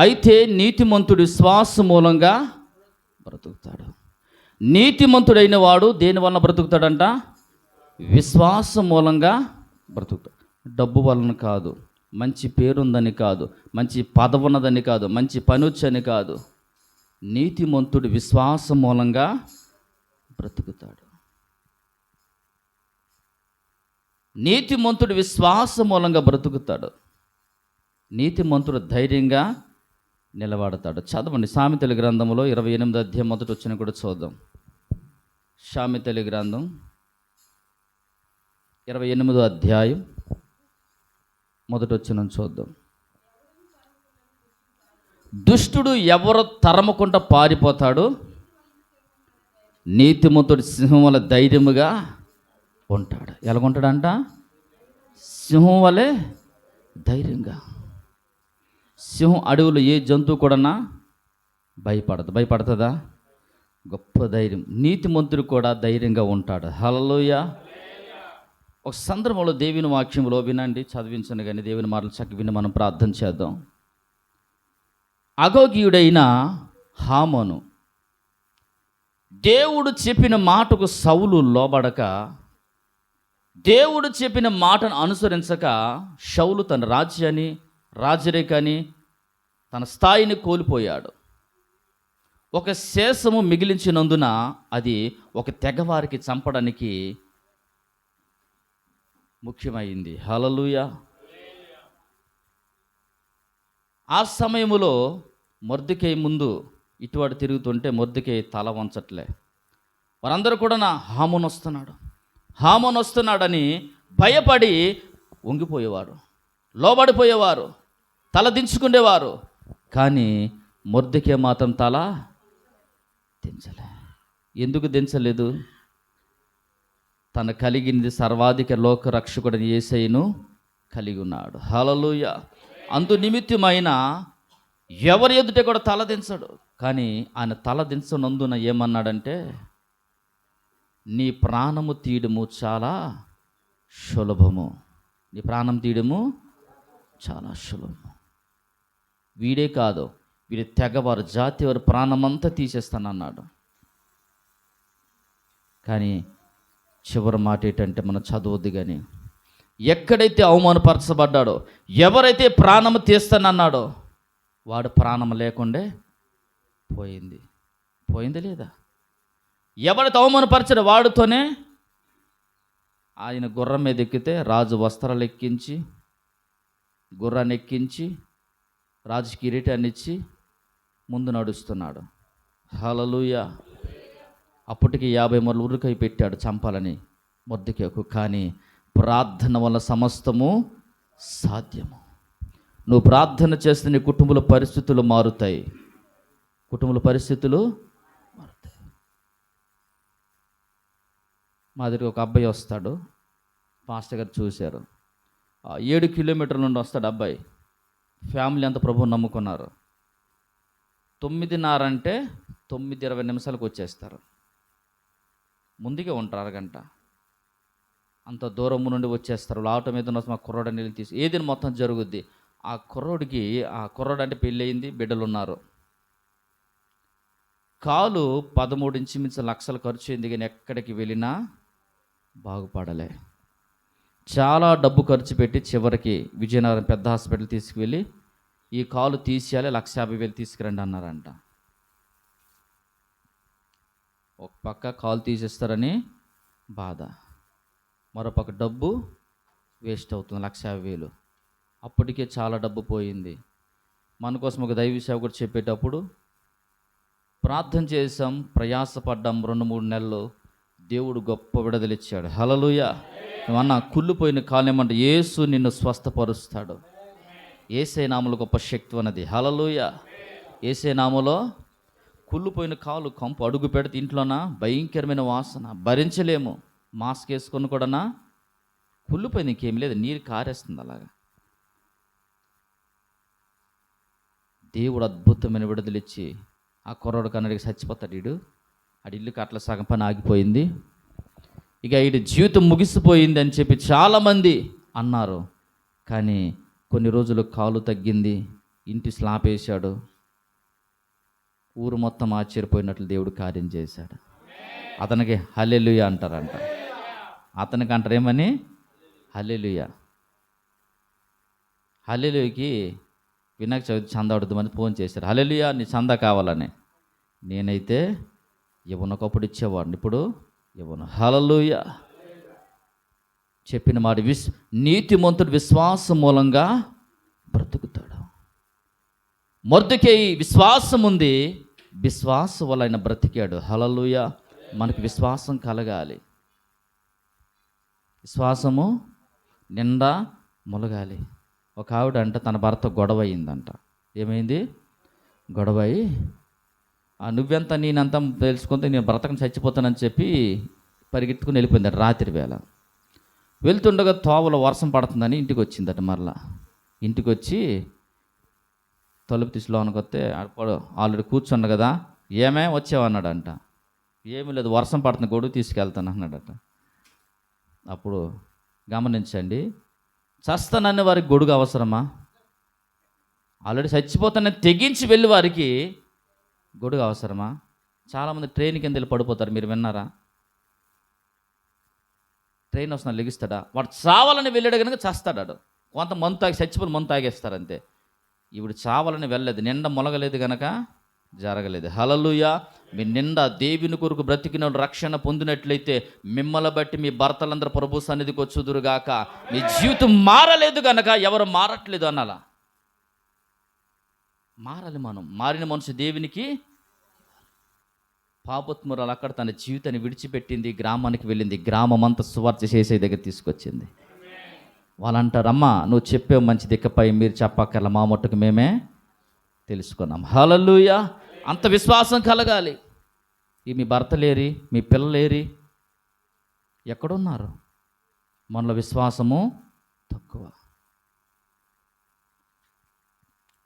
అయితే నీతిమంతుడు విశ్వాస మూలంగా బ్రతుకుతాడు. నీతిమంతుడైన వాడు దేని వలన బ్రతుకుతాడంట? విశ్వాస మూలంగా బ్రతుకుతాడు. డబ్బు వలన కాదు, మంచి పేరుందని కాదు, మంచి పదవి ఉన్నదని కాదు, మంచి పని వచ్చని కాదు. నీతిమంతుడు విశ్వాస మూలంగా బ్రతుకుతాడు. నీతిమంతుడు విశ్వాస మూలంగా బ్రతుకుతాడు. నీతిమంతుడు ధైర్యంగా నిలబడతాడు. చదవండి సామెతల గ్రంథంలో 28వ అధ్యాయం మొదటి వచ్చిన కూడా చూద్దాం. సామెతల గ్రంథం 28వ అధ్యాయం మొదటి వచ్చిన చూద్దాం. దుష్టుడు ఎవరు తరమకుండా పారిపోతాడు, నీతిమంతుడు సింహం వలె ధైర్యముగా ఉంటాడు. ఎలాగుంటాడంట? సింహం వలె ధైర్యంగా. సింహం అడవులు ఏ జంతువు కూడా భయపడదు. భయపడుతుందా? గొప్ప ధైర్యం. నీతిమంతుడు కూడా ధైర్యంగా ఉంటాడు. హల్లెలూయా. ఒక సందర్భంలో దేవుని వాక్యంలో వినండి, చదివించను కానీ దేవుని మాటలు చక్కగా విని మనం ప్రార్థన చేద్దాం. అగోగీయుడైన హామాను దేవుడు చెప్పిన మాటకు సౌలు లోబడక, దేవుడు చెప్పిన మాటను అనుసరించక సౌలు తన రాజ్యాన్ని, రాజరికాన్ని, తన స్థాయిని కోల్పోయాడు. ఒక శేషము మిగిలించినందున అది ఒక తెగవారికి చంపడానికి ముఖ్యమైంది. హల్లెలూయా. ఆ సమయంలో మొర్దెకై ముందు ఇటువాడు తిరుగుతుంటే మొర్దెకై తల వంచట్లే. వారందరూ కూడా హామాను వస్తున్నాడు, హామాను వస్తున్నాడని భయపడి వంగిపోయేవారు, లోబడిపోయేవారు, తల దించుకునేవారు. కానీ మొర్దెకై మాత్రం తల దించలే. ఎందుకు దించలేదు? తన కలిగింది సర్వాధిక లోక రక్షకుడిని యేసయ్యను కలిగి ఉన్నాడు. హల్లెలూయా. అందు నిమిత్తమైన ఎవరి ఎదుట కూడా తల దించడు. కానీ ఆయన తల దించనందున ఏమన్నాడంటే, నీ ప్రాణము తీయడము చాలా సులభము, నీ ప్రాణం తీయడము చాలా సులభము. వీడే కాదు, వీడి తెగవారు, జాతి వారి ప్రాణమంతా తీసేస్తానన్నాడు. కానీ చివరి మాట ఏంటంటే మనం చదవద్దు కానీ, ఎక్కడైతే అవమానపరచబడ్డాడో, ఎవరైతే ప్రాణం తీస్తానన్నాడో వాడు ప్రాణం లేకుండే పోయింది. పోయింది లేదా? ఎవరైతే అవమానపరచాడో వాడితోనే ఆయన గుర్రం మీద ఎక్కితే రాజు వస్త్రాలు ఎక్కించి, గుర్రాన్ని ఎక్కించి, రాజు కిరీటాన్ని ఇచ్చి ముందు నడుస్తున్నాడు. హల్లెలూయా. అప్పటికి 50 మార్లు ఉరికై పెట్టాడు చంపాలని మొర్దెకైకు. కానీ ప్రార్థన వల్ల సమస్తము సాధ్యము. నువ్వు ప్రార్థన చేస్తే నీ కుటుంబల పరిస్థితులు మారుతాయి. కుటుంబల పరిస్థితులు మారుతాయి. మా దగ్గర ఒక అబ్బాయి వస్తాడు, పాస్టర్ గారు చూశారు. 7 కిలోమీటర్ల నుండి వస్తాడు అబ్బాయి. ఫ్యామిలీ అంతా ప్రభువుని నమ్ముకున్నారు. 9:30 అంటే 9:20 నిమిషాలకు వచ్చేస్తారు. ముందుకే ఉంటారు అరగంట. అంత దూరం నుండి వచ్చేస్తారు. ఆటో మీద ఉన్న మా కుర్రోడు నీళ్ళు తీసి ఏదైనా మొత్తం జరుగుద్ది. ఆ కుర్రోడు అంటే పెళ్ళి అయింది, బిడ్డలు ఉన్నారు. కాలు 13 లక్షలు ఖర్చు అయింది, కానీ ఎక్కడికి వెళ్ళినా బాగుపడలే. చాలా డబ్బు ఖర్చు పెట్టి చివరికి విజయనగరం పెద్ద హాస్పిటల్ తీసుకువెళ్ళి ఈ కాలు తీసేయాలి, 1,50,000 తీసుకురండి అన్నారంట. ఒక పక్క కాలు తీసేస్తారని బాధ, మరోపక్క డబ్బు వేస్ట్ అవుతుంది, 1,50,000. అప్పటికే చాలా డబ్బు పోయింది. మన కోసం ఒక దైవ సేవకుడు చెప్పేటప్పుడు ప్రార్థన చేసాం, ప్రయాసపడ్డాం. 2-3 నెలలు దేవుడు గొప్ప విడుదలిచ్చాడు. హల్లెలూయా. ఏమన్నా కుళ్ళిపోయిన కాలేమంటే యేసు నిన్ను స్వస్థపరుస్తాడు. యేసే నామములో గొప్ప శక్తి ఉన్నది. హల్లెలూయా. యేసే నామములో కుళ్ళిపోయిన కాలు కంపు అడుగు పెడితే ఇంట్లోన భయంకరమైన వాసన భరించలేము. మాస్క్ వేసుకొని కూడా కుళ్ళిపోయింది, ఇంకేం లేదు, నీరు కారేస్తుంది. అలాగా దేవుడు అద్భుతమైన విడుదలిచ్చి ఆ కుర్రోడు కన్నడికి చచ్చిపోతాడు. ఆడి ఇల్లు కట్ల సగం పని ఆగిపోయింది. ఇక ఈడు జీవితం ముగిసిపోయింది అని చెప్పి చాలామంది అన్నారు. కానీ కొన్ని రోజులు కాలు తగ్గింది, ఇంటి స్లాబ్ వేశాడు. ఊరు మొత్తం ఆశ్చర్యపోయినట్లు దేవుడు కార్యం చేశాడు. అతనికి హల్లెలూయా అంటారంట. అతనికి అంటారు ఏమని? హల్లెలూయా. హల్లెలూయాకి వినాయక చవితి చందా అడుగుదామని ఫోన్ చేశారు. హల్లెలూయా నీ చందా కావాలని. నేనైతే ఒకప్పుడు ఇచ్చేవాడిని, ఇప్పుడు ఇవ్వను. హల్లెలూయా. చెప్పిన మాట నీతిమంతుడు విశ్వాసం మూలంగా బ్రతుకుతాడు. మొర్దెకై విశ్వాసం ఉంది, విశ్వాసం వల్ల ఆయన బ్రతికాడు. హల్లెలూయా. మనకు విశ్వాసం కలగాలి, విశ్వాసము నిండా మొలగాలి. ఒక ఆవిడ అంట తన భర్త గొడవ అయిందంట. ఏమైంది? గొడవ అయ్యి నువ్వెంత నేనంతా తెలుసుకుంటే నేను బ్రతకని చచ్చిపోతానని చెప్పి పరిగెత్తుకుని వెళ్ళిపోయిందట. రాత్రి వేళ వెళ్తుండగా తోవలో వర్షం పడుతుందని ఇంటికి వచ్చిందట. మరలా ఇంటికి వచ్చి తలుపు తీసి లోనికి వస్తే ఆల్రెడీ కూర్చున్న కదా, ఏమే వచ్చావన్నాడంట. ఏమీ లేదు, వర్షం పడుతుంది, గొడుగు తీసుకెళ్తాను అన్నాడట. అప్పుడు గమనించండి, చస్తానని వారికి గొడుగు అవసరమా? ఆల్రెడీ చచ్చిపోతానని తెగించి వెళ్ళి వారికి గొడుగు అవసరమా? చాలామంది ట్రైన్ కింద వెళ్ళి పడిపోతారు, మీరు విన్నారా? ట్రైన్ వస్తున్నా లెగిస్తాడా? వాడు చావాలని వెళ్ళాడు కనుక చేస్తాడాడు. కొంత మందు తాగి చచ్చిపోయి మందు తాగేస్తారు అంతే. ఇప్పుడు చావాలని వెళ్ళలేదు, నిండా మొలగలేదు కనుక జరగలేదు. హల్లెలూయా. మీ నిండా దేవుని కొరకు బ్రతికిన రక్షణ పొందినట్లయితే మిమ్మల్ని బట్టి మీ భర్తలందరూ ప్రభు సన్నిధికి వచ్చుదురుగాక. మీ జీవితం మారలేదు కనుక ఎవరు మారట్లేదు అనాలా? మారాలి మనం. మారిన మనిషి దేవునికి. పాపత్మురాలు అక్కడ తన జీవితాన్ని విడిచిపెట్టింది, గ్రామానికి వెళ్ళింది. గ్రామం అంతా సువార్త చేసే దగ్గర తీసుకొచ్చింది. వాళ్ళంటారు, అమ్మా నువ్వు చెప్పేవు మంచిది, ఇకపై మీరు చెప్పక్కర్ల, మా మట్టుకు మేమే తెలుసుకున్నాం. హల్లెలూయా. అంత విశ్వాసం కలగాలి. మీ భర్త లేరి, మీ పిల్లలేరి, ఎక్కడున్నారు? మనలో విశ్వాసము తక్కువ.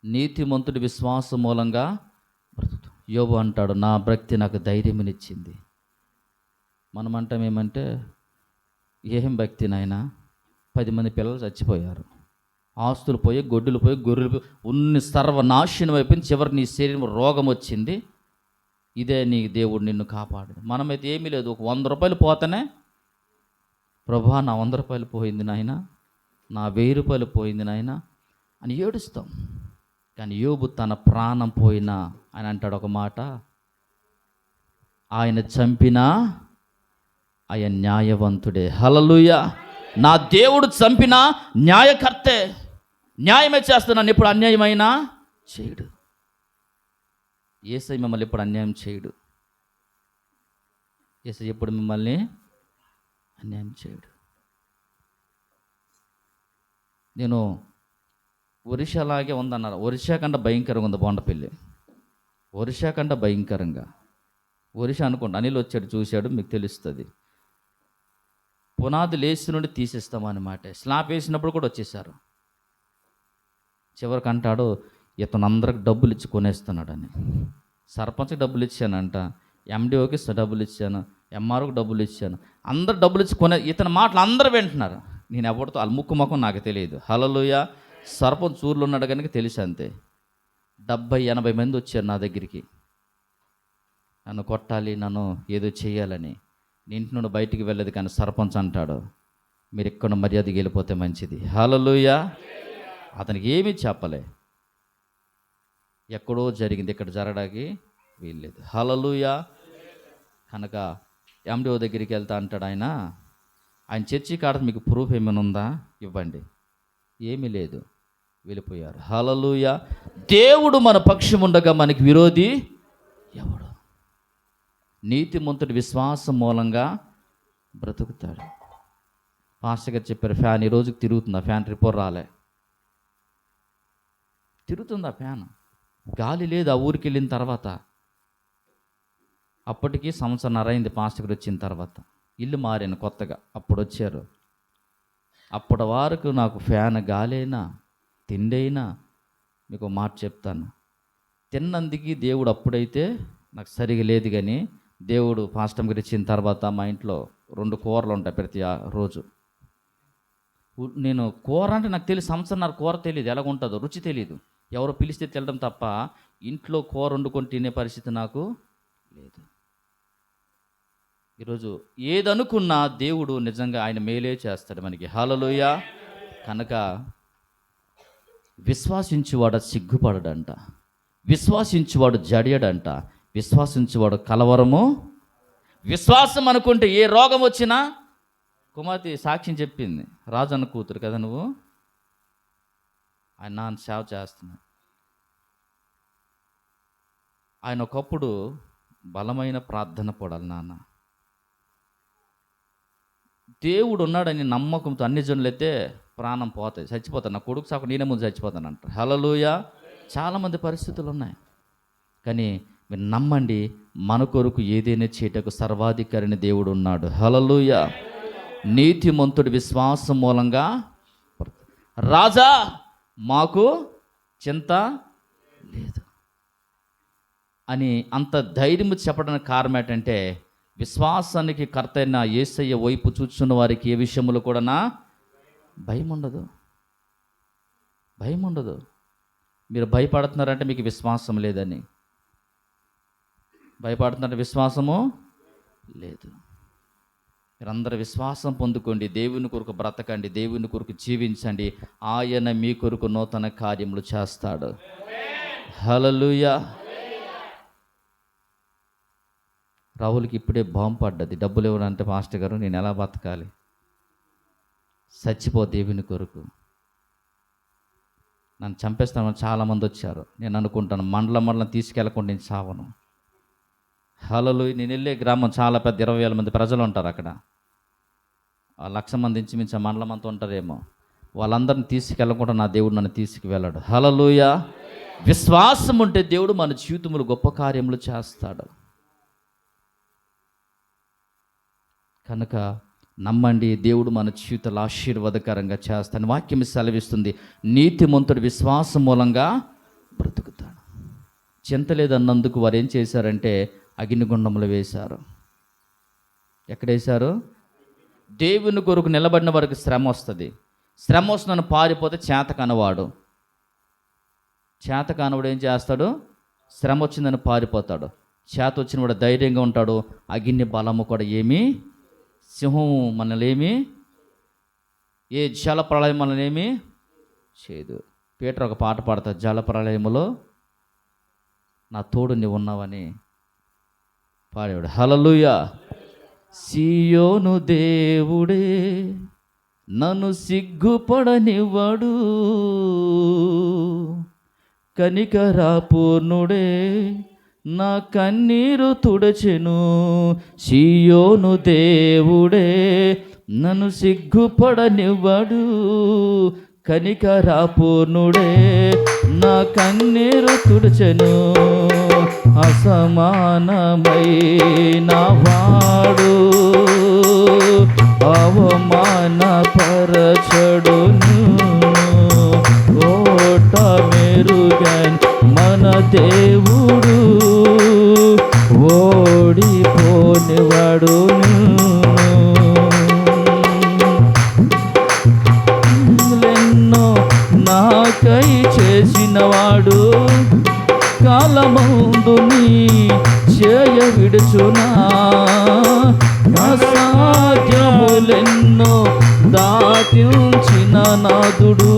నీతిమంతుడి విశ్వాసం మూలంగా బ్రతుకుతాం. యోబు అంటాడు, నా భక్తి నాకు ధైర్యమునిచ్చింది. మనం అంటాం ఏమంటే, ఏం భక్తి నాయనా, 10 మంది పిల్లలు చచ్చిపోయారు, ఆస్తులు పోయి, గొడ్డులు పోయి, గొర్రెలు పోయి, ఉన్ని సర్వనాశనం అయిపోయింది, చివరి నీ శరీరం రోగం వచ్చింది, ఇదే నీ దేవుడు నిన్ను కాపాడు. మనమైతే ఏమీ లేదు, ఒక 100 రూపాయలు పోతేనే ప్రభా నా 100 రూపాయలు పోయింది నాయన, నా 1000 రూపాయలు పోయింది నాయన అని ఏడుస్తాం. కానీ యోబు తన ప్రాణం పోయినా ఆయన అంటాడు ఒక మాట, ఆయన చంపినా ఆయన న్యాయవంతుడే. హల్లెలూయా. నా దేవుడు చంపినా న్యాయకర్తే, న్యాయమే చేస్తున్నాను, ఎప్పుడు అన్యాయమైనా చేయడు. యేసయ్య మిమ్మల్ని ఎప్పుడు అన్యాయం చేయడు. యేసయ్య ఎప్పుడు మిమ్మల్ని అన్యాయం చేయడు. నేను ఒరిషాలాగే ఉందన్నారు. ఒరిషా కంటే భయంకరంగా ఉంది బొండపల్లి. ఒరిషా కంటే భయంకరంగా. ఒరిషా అనుకోండి, అనిల్ వచ్చాడు చూశాడు, మీకు తెలుస్తుంది. పునాది లేచి నుండి తీసేస్తామన్నమాట. స్లాబ్ వేసినప్పుడు కూడా వచ్చేసారు. చివరికి అంటాడు, ఇతను అందరికి డబ్బులు ఇచ్చి కొనేస్తున్నాడని. సర్పంచ్కి డబ్బులు ఇచ్చానంట, ఎండిఓకి డబ్బులు ఇచ్చాను, ఎంఆర్ఓకి డబ్బులు ఇచ్చాను, అందరు డబ్బులు ఇచ్చి ఇతని మాటలు అందరూ వింటున్నారు. నేను ఎవరితో వాళ్ళ ముక్కు ముఖం నాకు తెలియదు. హల్లెలూయా. సర్పంచ్ ఊర్లో ఉన్నాడు కనుక తెలుసు అంతే. 70-80 మంది వచ్చారు నా దగ్గరికి, నన్ను కొట్టాలి, నన్ను ఏదో చేయాలని. నేను ఇంటి నుండి బయటికి వెళ్ళదు, కానీ సర్పంచ్ అంటాడు, మీరు ఇక్కడ మర్యాదకి వెళ్ళిపోతే మంచిది. హల్లెలూయా. అతనికి ఏమీ చెప్పలే, ఎక్కడో జరిగింది, ఇక్కడ జరగడానికి వీల్లేదు. హల్లెలూయా. కనుక ఎండిఓ దగ్గరికి వెళ్తా అంటాడు ఆయన చర్చి కాడ మీకు ప్రూఫ్ ఏమైనా ఉందా, ఇవ్వండి. ఏమీ లేదు, వెళ్ళిపోయారు. హల్లెలూయా. దేవుడు మన పక్షం ఉండగా మనకి విరోధి ఎవడు? నీతిమంతుడి విశ్వాసం మూలంగా బ్రతుకుతాడు. పాస్టర్ గారు చెప్పారు, ఫ్యాన్ ఈ రోజుకి తిరుగుతుందా? ఫ్యాన్ రిపోర్ట్ రాలే. తిరుగుతుందా ఫ్యాన్? గాలి లేదు ఆ ఊరికి వెళ్ళిన తర్వాత. అప్పటికి సంవత్సరంన్నర అయింది పాస్టర్ గారు వచ్చిన తర్వాత. ఇల్లు మారాను కొత్తగా, అప్పుడు వచ్చారు. అప్పటి వరకు నాకు ఫ్యాన్ గాలైనా తిండి అయినా, మీకు మాట చెప్తాను, తిన్నందుకు దేవుడు అప్పుడైతే నాకు సరిగా లేదు, కానీ దేవుడు పాస్టర్ గారు ఇచ్చిన తర్వాత మా ఇంట్లో 2 కూరలు ఉంటాయి ప్రతి రోజు. నేను కూర అంటే నాకు తెలియదు, సంవత్సరంన్నర కూర తెలియదు, ఎలాగుంటుందో రుచి తెలియదు. ఎవరో పిలిస్తే తినడం తప్ప ఇంట్లో కూర వండుకొని తినే పరిస్థితి నాకు లేదు. ఈరోజు ఏదనుకున్నా దేవుడు నిజంగా ఆయన మేలే చేస్తాడు మనకి. హల్లెలూయా. కనుక విశ్వాసించువాడు సిగ్గుపడడంట, విశ్వాసించువాడు జడియడంట, విశ్వాసించువాడు కలవరము. విశ్వాసం అనుకుంటే ఏ రోగం వచ్చినా, కుమార్తె సాక్ష్యం చెప్పింది, రాజన్న కూతురు కదా నువ్వు, ఆయన నాన్న సేవ చేస్తున్నాడు. ఆయన ఒకప్పుడు బలమైన ప్రార్థన పడాలి, నాన్న దేవుడు ఉన్నాడని నమ్మకంతో అన్ని జనులు అయితే ప్రాణం పోతాయి, చచ్చిపోతాను, నా కొడుకు సాకు నేనే ముందు చచ్చిపోతాను అంటారు. హల్లెలూయా. చాలామంది పరిస్థితులు ఉన్నాయి, కానీ మీరు నమ్మండి, మన కొరకు ఏదైనా చేయటకు సర్వాధికారిని దేవుడు ఉన్నాడు. హల్లెలూయా. నీతిమంతుడి విశ్వాసం మూలంగా రాజా మాకు చింత లేదు అని అంత ధైర్యం చెప్పడానికి కారణం ఏంటంటే, విశ్వాసానికి కర్త అయిన యేసయ్య వైపు చూచున్న వారికి ఏ విషయంలో కూడా భయం ఉండదు, భయం ఉండదు. మీరు భయపడుతున్నారంటే మీకు విశ్వాసం లేదని. భయపడుతున్నారంటే విశ్వాసము లేదు. మీరందరూ విశ్వాసం పొందుకోండి, దేవుని కొరకు బ్రతకండి, దేవుని కొరకు జీవించండి. ఆయన మీ కొరకు నూతన కార్యములు చేస్తాడు. హల్లెలూయా. రాహుల్కి ఇప్పుడే బాంబు పడ్డది, డబ్బులు ఇవ్వడంటే మాస్టర్ గారు నేను ఎలా బతకాలి, చచ్చిపో దేవుని కొరకు, నన్ను చంపేస్తామని చాలామంది వచ్చారు. నేను అనుకుంటాను మండలం తీసుకెళ్ళకుండా నేను చావను. హల్లెలూయా. నేను వెళ్ళే గ్రామం చాలా పెద్ద 20,000 మంది ప్రజలు ఉంటారు అక్కడ, 1,00,000 మంది ఇంచుమించు మండలం అంతా ఉంటారేమో. వాళ్ళందరిని తీసుకెళ్ళకుండా నా దేవుడు నన్ను తీసుకువెళ్ళాడు. హల్లెలూయా. విశ్వాసం ఉంటే దేవుడు మన జీవితంలో గొప్ప కార్యములు చేస్తాడు. కనుక నమ్మండి, దేవుడు మన జీవితాలు ఆశీర్వాదకరంగా చేస్తాను. వాక్యం సెలవిస్తుంది, నీతిమంతుడు విశ్వాసం మూలంగా బ్రతుకుతాడు. చింత లేదన్నందుకు వారు ఏం చేశారంటే అగ్నిగుండంలో వేశారు. ఎక్కడేశారు? దేవుని కొరకు నిలబడిన వారికి శ్రమ వస్తుంది. శ్రమ వస్తుందని పారిపోతే చేత కానివాడు ఏం చేస్తాడు? శ్రమ వచ్చిందని పారిపోతాడు. చేత వచ్చిన వాడు ధైర్యంగా ఉంటాడు. అగ్ని బలము కూడా ఏమీ, సింహం మనల్ని ఏ జల ప్రళయం మనల్ని చేయదు. పీటర్ ఒక పాట పాడతాడు, జల ప్రళయములో నా తోడు నీవు ఉన్నావని పాడేవాడు. హల్లెలూయా. సీయోను దేవుడే నన్ను సిగ్గుపడనివ్వడు, కనికరాపూర్ణుడే నా కన్నీరు తుడచెను. సీయోను దేవుడే నన్ను సిగ్గుపడనివ్వడు, కనికరాపూర్ణుడే నా కన్నీరు తుడచెను. అసమానమైన వాడు, అవమానమైన బ్రతించిన నాదుడు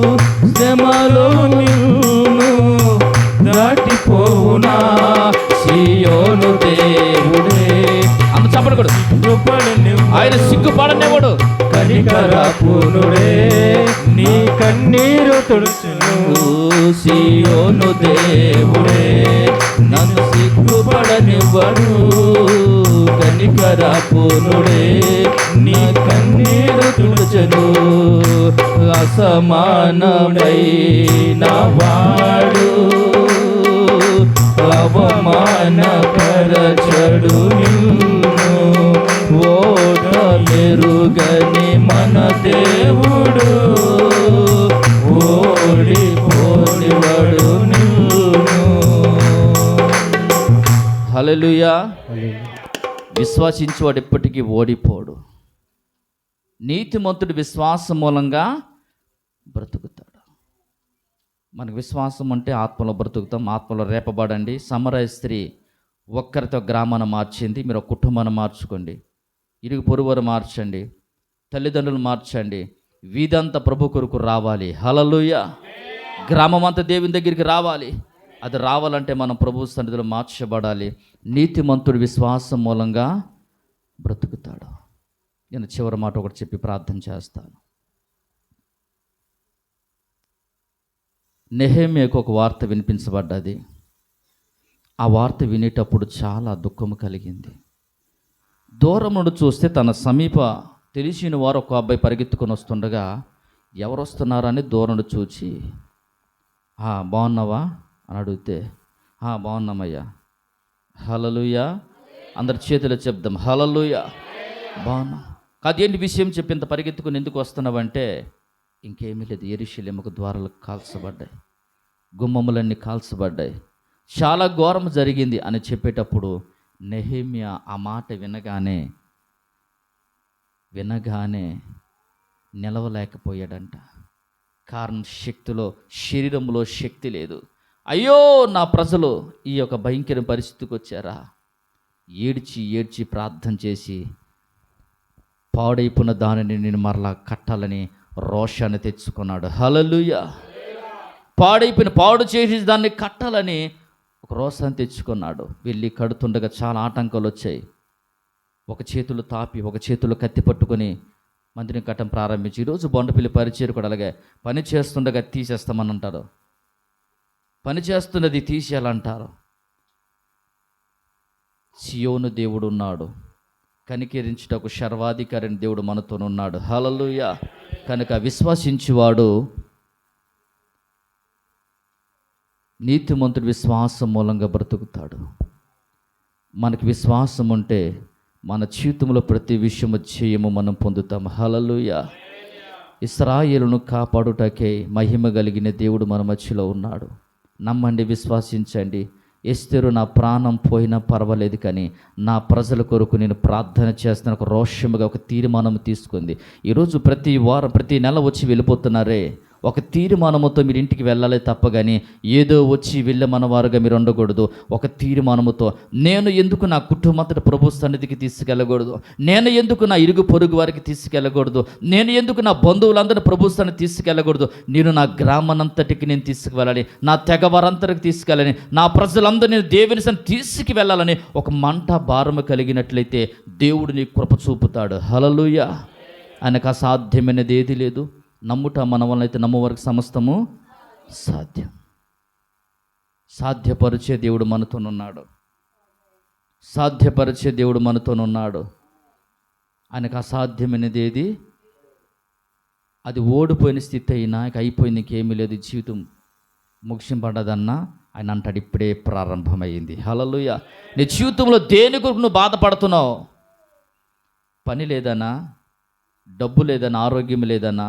శ్రమలో నిన్ను దాటిపోవునా సియోను దేవుడే. అంత చెప్పకూడదు, ఆయన సిగ్గుపడనివ్వడు. కనికరపూర్ణుడే నీ కన్నీరు తుడుచును. సియోను దేవుడే నన్ను సిగ్గుపడనివ్వడు. కనికరపూర్ణుడే నీ కన్నీరు తుడుచును. అసమానమైన వాడు అవమానపరచడు నిన్ను. ఓట మెరుగని మన దేవుడు ఓడిపోనివాడు నిన్ను. హల్లెలూయా. విశ్వసించువాడు ఎప్పటికీ ఓడిపోడు. నీతిమంతుడు విశ్వాసం మూలంగా బ్రతుకుతాడు. మనకు విశ్వాసం అంటే ఆత్మలో బ్రతుకుతాం, ఆత్మలో రేపబడండి. సమరయ స్త్రీ ఒక్కరితో గ్రామాన్ని మార్చింది. మీరు ఒక కుటుంబాన్ని మార్చుకోండి, ఇరుగు పొరుగువారు మార్చండి, తల్లిదండ్రులు మార్చండి. వీధంతా ప్రభు కొరకు రావాలి. హల్లెలూయా. గ్రామం అంతా దేవుని దగ్గరికి రావాలి. అది రావాలంటే మనం ప్రభు సన్నిధిలో మార్చబడాలి. నీతిమంతుడు విశ్వాసం మూలంగా బ్రతుకుతాడు. నేను చివరి మాట ఒకటి చెప్పి ప్రార్థన చేస్తాను. నెహెమ్యాకు ఒక వార్త వినిపించబడ్డది. ఆ వార్త వినేటప్పుడు చాలా దుఃఖం కలిగింది. దూరం నుండి చూస్తే తన సమీప తెలిసిన వారు ఒక అబ్బాయి పరిగెత్తుకొని వస్తుండగా ఎవరు వస్తున్నారని దూరం నుండి చూచి బాగున్నావా అని అడిగితే బాగున్నామయ్యా. హల్లెలూయా. అందరి చేతిలో చెప్దాం హల్లెలూయా. బాగున్నా. కాదేంటి విషయం చెప్పి ఇంత పరిగెత్తుకుని ఎందుకు వస్తున్నావంటే ఇంకేమీ లేదు, యెరూషలేముకు ద్వారాలు కాల్చబడ్డాయి, గుమ్మములన్నీ కాల్చబడ్డాయి, చాలా ఘోరం జరిగింది అని చెప్పేటప్పుడు నెహెమ్యా ఆ మాట వినగానే నిలవలేకపోయాడంట. కారణం శరీరంలో శక్తి లేదు. అయ్యో నా ప్రజలు ఈ యొక్క భయంకర పరిస్థితికి వచ్చారా. ఏడ్చి ప్రార్థన చేసి పాడైపోయిన దానిని నేను మరలా కట్టాలని రోషాన్ని తెచ్చుకున్నాడు. హల్లెలూయా. పాడు చేసి దాన్ని కట్టాలని ఒక రోషాన్ని తెచ్చుకున్నాడు. వెళ్ళి కడుతుండగా చాలా ఆటంకాలు వచ్చాయి. ఒక చేతులు తాపి ఒక చేతులు కత్తి పట్టుకొని మందిని కట్టడం ప్రారంభించి ఈరోజు బొండపిల్లి పరిచయం కూడా అలాగే పని చేస్తుండగా తీసేస్తామని అంటారు, పని చేస్తున్నది తీసేయాలంటారు. సియోను దేవుడు ఉన్నాడు, కనికరించుటకు సర్వాధికారిని దేవుడు మనతోనున్నాడు. హల్లెలూయా. కనుక విశ్వసించువాడు నీతిమంతుడు విశ్వాసం మూలంగా బ్రతుకుతాడు. మనకి విశ్వాసం ఉంటే మన జీవితంలో ప్రతి విషయము జయము మనం పొందుతాం. హల్లెలూయా. ఇశ్రాయేలును కాపాడుటకే మహిమ కలిగిన దేవుడు మన మధ్యలో ఉన్నాడు. నమ్మండి, విశ్వసించండి. ఎస్తేరు నా ప్రాణం పోయినా పర్వాలేదు కానీ నా ప్రజల కొరకు నేను ప్రార్థన చేస్తున్న ఒక రోషముగా ఒక తీర్మానం తీసుకుంది. ఈరోజు ప్రతి వారం ప్రతి నెల వచ్చి వెళ్ళిపోతున్నారే, ఒక తీర్మానముతో మీరు ఇంటికి వెళ్ళాలి తప్ప కానీ ఏదో వచ్చి వెళ్ళమన్న వారుగా మీరు ఉండకూడదు. ఒక తీర్మానముతో నేను ఎందుకు నా కుటుంబంతో ప్రభు సన్నిధికి తీసుకెళ్ళకూడదు, నేను ఎందుకు నా ఇరుగు పొరుగు వారికి తీసుకెళ్ళకూడదు, నేను ఎందుకు నా బంధువులందరినీ ప్రభు సన్నిధికి తీసుకెళ్ళకూడదు, నేను నా గ్రామానంతటికి నేను తీసుకువెళ్ళాలి, నా తెగ వారంతరికి తీసుకెళ్ళాలని, నా ప్రజలందరినీ దేవుని సన్నిధికి తీసుకువెళ్ళాలని ఒక మంట భారము కలిగినట్లయితే దేవుడు నీ కృప చూపుతాడు. హల్లెలూయా. ఆయనకు అసాధ్యమైనది ఏది లేదు. నమ్ముట మన వల్ల అయితే నమ్మవరకు సమస్తము సాధ్యం. సాధ్యపరిచే దేవుడు మనతోనున్నాడు. సాధ్యపరిచే దేవుడు మనతోనున్నాడు. ఆయనకు అసాధ్యమైనది ఏది, అది ఓడిపోయిన స్థితి అయినా ఇక అయిపోయింది, ఇంకేమీ లేదు, జీవితం ముగిసింపడదన్నా ఆయన అంటాడు ఇప్పుడే ప్రారంభమైంది. హల్లెలూయా. నీ జీవితంలో దేని కొరకు నువ్వు బాధపడుతున్నావు? పని లేదనా, డబ్బు లేదనా, ఆరోగ్యం లేదనా,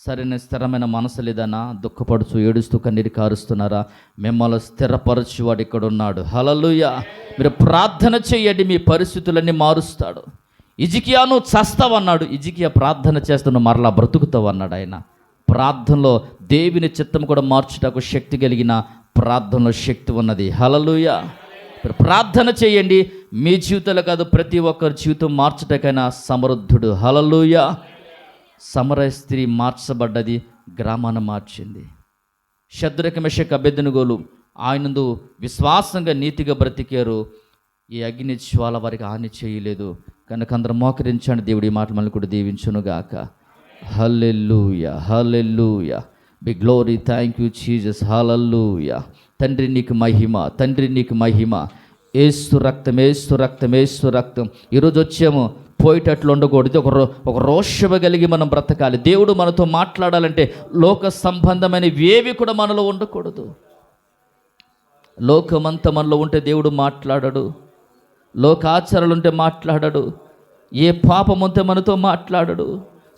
సరైన స్థిరమైన మనసు లేదనా, దుఃఖపడుచు ఏడుస్తూ కన్నీరు కారుస్తున్నారా? మిమ్మల్ని స్థిరపరచువాడు ఇక్కడ ఉన్నాడు. హల్లెలూయా. మీరు ప్రార్థన చేయండి, మీ పరిస్థితులన్నీ మారుస్తాడు. హిజ్కియాను చస్తావన్నాడు, హిజ్కియా ప్రార్థన చేస్తున్న మరలా బ్రతుకుతావు అన్నాడు. ఆయన ప్రార్థనలో దేవుని చిత్తం కూడా మార్చుటకు శక్తి కలిగిన ప్రార్థనలో శక్తి ఉన్నది. హల్లెలూయా. మీరు ప్రార్థన చేయండి, మీ జీవితంలో కాదు ప్రతి ఒక్కరి జీవితం మార్చుటకైనా సమర్థుడు. హల్లెలూయా. సమరయ స్త్రీ మార్చబడ్డది, గ్రామాన్ని మార్చింది. షద్రక మెషక అబేద్నెగోలు ఆయనందు విశ్వాసంగా నీతిగా బ్రతికారు. ఈ అగ్ని జ్వాల వారికి హాని చేయలేదు. కనుక అందరం మోకరించండి. దేవుడి మాటలు మనల్ని కూడా దీవించునుగాక. Hallelujah, hallelujah, be glory, thank you Jesus, hallelujah. తండ్రి నీకు మహిమ, తండ్రి నీకు మహిమ. ఏసు రక్తం, ఏసు రక్తం, ఏసు రక్తం. ఈరోజు వచ్చాము, పోయేటట్లు ఉండకూడదు. ఒక రోషము కలిగి మనం బ్రతకాలి. దేవుడు మనతో మాట్లాడాలంటే లోక సంబంధమైనవి ఏవి కూడా మనలో ఉండకూడదు. లోకమంతా మనలో ఉంటే దేవుడు మాట్లాడడు. లోకాచారాలు ఉంటే మాట్లాడడు. ఏ పాపం ఉంటే మనతో మాట్లాడడు.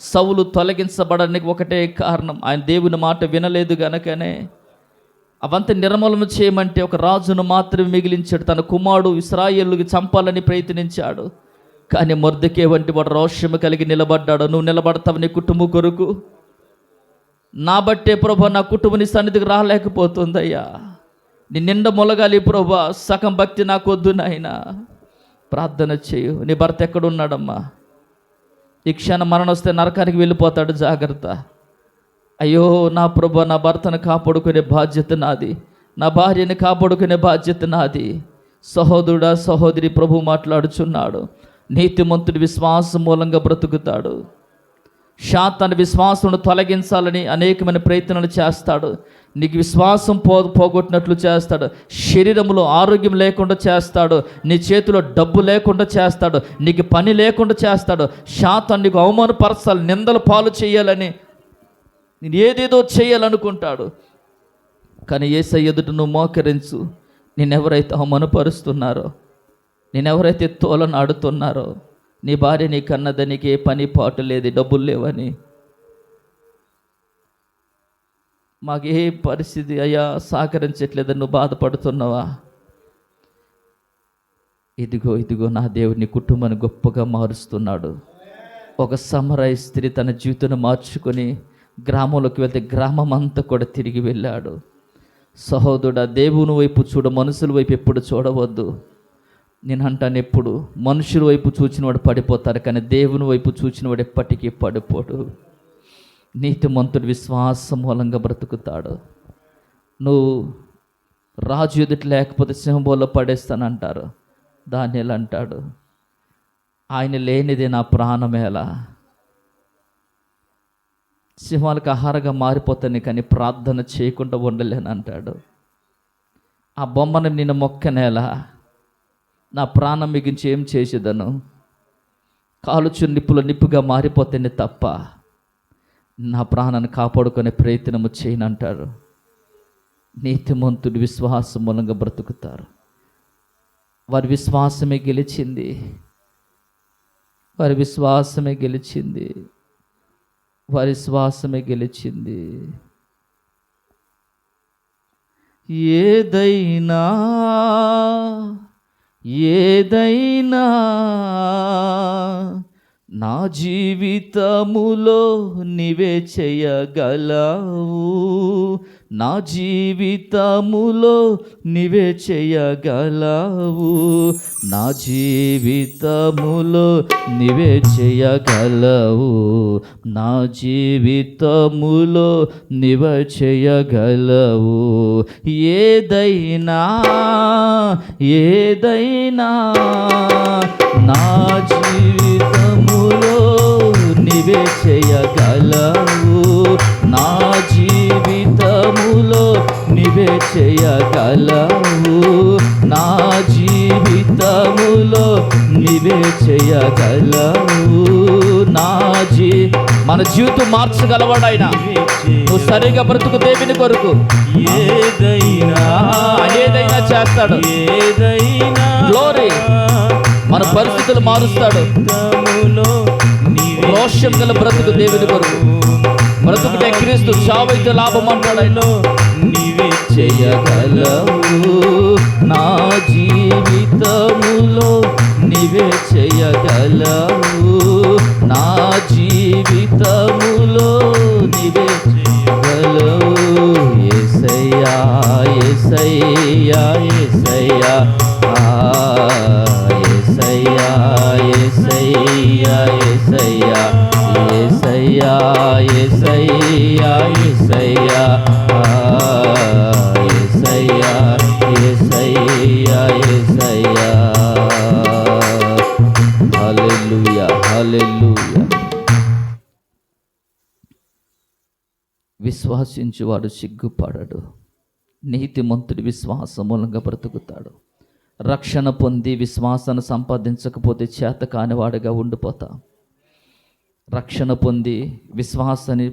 సౌలు తొలగించబడడానికి ఒకటే కారణం, ఆయన దేవుని మాట వినలేదు గనకనే. అవంతా నిర్మూలన చేయమంటే ఒక రాజును మాత్రమే మిగిలించాడు. తన కుమారుడు ఇశ్రాయేలుకి చంపాలని ప్రయత్నించాడు. కానీ మొర్దెకై వంటి వాడు రోషము కలిగి నిలబడ్డాడు. నువ్వు నిలబడతావు నీ కుటుంబం కొరకు. నా బట్టే ప్రభా నా కుటుంబం నీ సన్నిధికి రాలేకపోతుందయ్యా. నీ నిండా మొలగాలి ప్రభా, సగం భక్తి నాకు వద్దు నాయనా. ప్రార్థన చేయు. నీ భర్త ఎక్కడున్నాడమ్మా? ఈ క్షణం మరణం వస్తే నరకానికి వెళ్ళిపోతాడు, జాగ్రత్త. అయ్యో నా ప్రభా, నా భర్తను కాపాడుకునే బాధ్యత నాది, నా భార్యని కాపాడుకునే బాధ్యత నాది. సహోదరుడా, సహోదరి, ప్రభు మాట్లాడుచున్నాడు. నీతిమంతుడి విశ్వాసం మూలంగా బ్రతుకుతాడు. శాతాన్ని విశ్వాసమును తొలగించాలని అనేకమైన ప్రయత్నాలు చేస్తాడు. నీకు విశ్వాసం పోగొట్టినట్లు చేస్తాడు. శరీరంలో ఆరోగ్యం లేకుండా చేస్తాడు. నీ చేతిలో డబ్బు లేకుండా చేస్తాడు. నీకు పని లేకుండా చేస్తాడు. శాతాన్ని నీకు అవమానపరచాలి, నిందలు పాలు చేయాలని, నేను ఏదేదో చేయాలనుకుంటాడు. కానీ యేసయ్య ఎదుట నువ్వు మోకరించు. నేనెవరైతే అవమానపరుస్తున్నారో, నేనెవరైతే తోలను ఆడుతున్నారో, నీ భార్య నీ కన్నదని, నీకు ఏ పని పాటు లేదు, డబ్బులు లేవని, మాకు ఏ పరిస్థితి అయ్యా సహకరించట్లేదని నువ్వు బాధపడుతున్నావా? ఇదిగో ఇదిగో నా దేవుని కుటుంబాన్ని గొప్పగా మారుస్తున్నాడు. ఒక సమరయ స్త్రీ తన జీవితాన్ని మార్చుకొని గ్రామంలోకి వెళ్తే గ్రామం అంతా కూడా తిరిగి వెళ్ళాడు. సహోదరుడా, దేవుని వైపు చూడ, మనుషుల వైపు ఎప్పుడు చూడవద్దు. నేను అంటాను, ఎప్పుడు మనుషుల వైపు చూచినవాడు పడిపోతారు, కానీ దేవుని వైపు చూచినవాడు ఎప్పటికీ పడిపోడు. నీతిమంతుడు విశ్వాసం మూలంగా బ్రతుకుతాడు. నువ్వు రాజు ఎదుట లేకపోతే సింహంబోలో పడేస్తానంటారు. దానియేలు అంటాడు, ఆయన లేనిదే నా ప్రాణమేలా, సింహాలకు ఆహారంగా మారిపోతాను కానీ ప్రార్థన చేయకుండా ఉండలేను అంటాడు. ఆ బొమ్మను నిన్ను మొక్కనేలా, నా ప్రాణం మిగించి ఏం చేసేదను, కాలుచు నిప్పుల నిప్పుగా మారిపోతేనే తప్ప నా ప్రాణాన్ని కాపాడుకునే ప్రయత్నము చేయనంటాడు. నీతిమంతుడు విశ్వాసం మూలంగా బ్రతుకుతారు. వారి విశ్వాసమే గెలిచింది, వారి విశ్వాసమే గెలిచింది, వారి విశ్వాసమే గెలిచింది. ఏదైనా ఏదైనా నా జీవితములో నీవే చేయగలవు, నా జీవితములో నీవే చేయగలవు, నా జీవితములో నీవే చేయగలవు, నా జీవితములో నీవే చేయగలవు. ఏదైనా ఏదైనా నా జీవితములో నీవే చేయగలవు, నా జీవితములో నీవే చేయగలవు, నా జీవితములో నీవే చేయగలవు. మన జీవితం మార్చగలవాడు ఆయన. నువ్వు సరిగా బ్రతుకు దేవుని కొరకు. ఏదైనా ఏదైనా చేస్తాడు, ఏదైనా గ్లోరీ. మన పరిస్థితులు మారుస్తాడు. రోషం గల బ్రతుకు దేవుని కొరకు. బ్రతుకుటే క్రీస్తు, చావైతే లాభం అంటాడు ఆయన. నీవే చేయగలవు, నా జీవితములో నీవే చేయగలవు, నా జీవితములో నీవే చేయగలవు. యేసయ్యా యేసయ్యా యేసయ్యా యేసయ్యా యేసయ్యా యేసయ్యా యేసయ్యా యేసయ్యా యేసయ్యా యేసయ్యా యేసయ్యా యేసయ్యా. హల్లెలూయా హల్లెలూయా. విశ్వాసించువాడు సిగ్గుపడడు, నీతిమంతుడి విశ్వాసం మూలంగా బ్రతుకుతాడు. రక్షణ పొంది విశ్వాసాన్ని సంపాదించకపోతే చేత కానివాడిగా ఉండిపోతాం. రక్షణ పొంది విశ్వాసాన్ని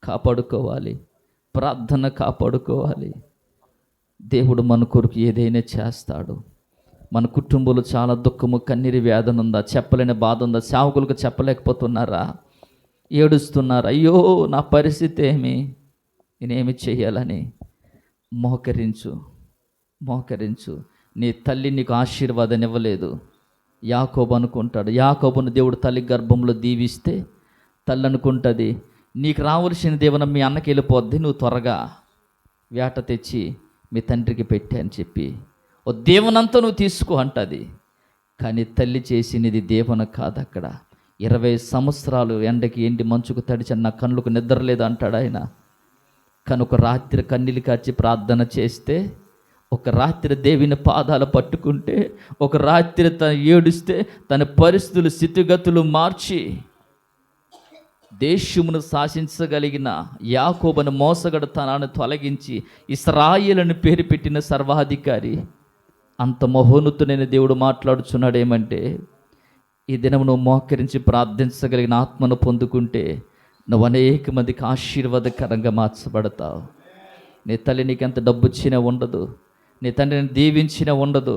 కాపాడుకోవాలి, ప్రార్థన కాపాడుకోవాలి. దేవుడు మన కొరకు ఏదైనా చేస్తాడు. మన కుటుంబంలో చాలా దుఃఖము, కన్నీరు, వేదన ఉందా, చెప్పలేని బాధ ఉందా, సేవకులకు చెప్పలేకపోతున్నారా, ఏడుస్తున్నారు, అయ్యో నా పరిస్థితి ఏమి, నేనేమి చేయాలని మోకరించు మోకరించు. నీ తల్లి నీకు ఆశీర్వాదాన్ని ఇవ్వలేదు. యాకోబు అనుకుంటాడు, యాకోబును దేవుడు తల్లి గర్భంలో దీవిస్తే తల్లి అనుకుంటుంది, నీకు రావాల్సిన దీవెన మీ అన్నకి వెళ్ళిపోద్ది, నువ్వు త్వరగా వేట తెచ్చి మీ తండ్రికి పెట్టా అని చెప్పి ఓ దీవెనంతా నువ్వు తీసుకో అంటుంది. కానీ తల్లి చేసినది దీవెన కాదు. అక్కడ 20 సంవత్సరాలు ఎండకి ఎండి మంచుకు తడిచి నా కళ్ళకు నిద్రలేదు అంటాడు ఆయన. కానీ ఒక రాత్రి కన్నీళ్ళు కార్చి ప్రార్థన చేస్తే, ఒక రాత్రి దేవుని పాదాలు పట్టుకుంటే, ఒక రాత్రి తను ఏడుస్తే తన పరిస్థితులు, స్థితిగతులు మార్చి దేశమును శాసించగలిగిన యాకోబును మోసగడతనాన్ని తొలగించి ఇశ్రాయేలును పేరు పెట్టిన సర్వాధికారి. అంత మహోన్నతుడైన దేవుడు మాట్లాడుచున్నాడు ఏమంటే, ఈ దినం నువ్వు మోకరించి ప్రార్థించగలిగిన ఆత్మను పొందుకుంటే నువ్వు అనేక మందికి ఆశీర్వాదకరంగా మార్చబడతావు. నీ తల్లి నీకు ఎంత డబ్బు ఇచ్చినా ఉండదు, నీ తండ్రిని దీవించినా ఉండదు.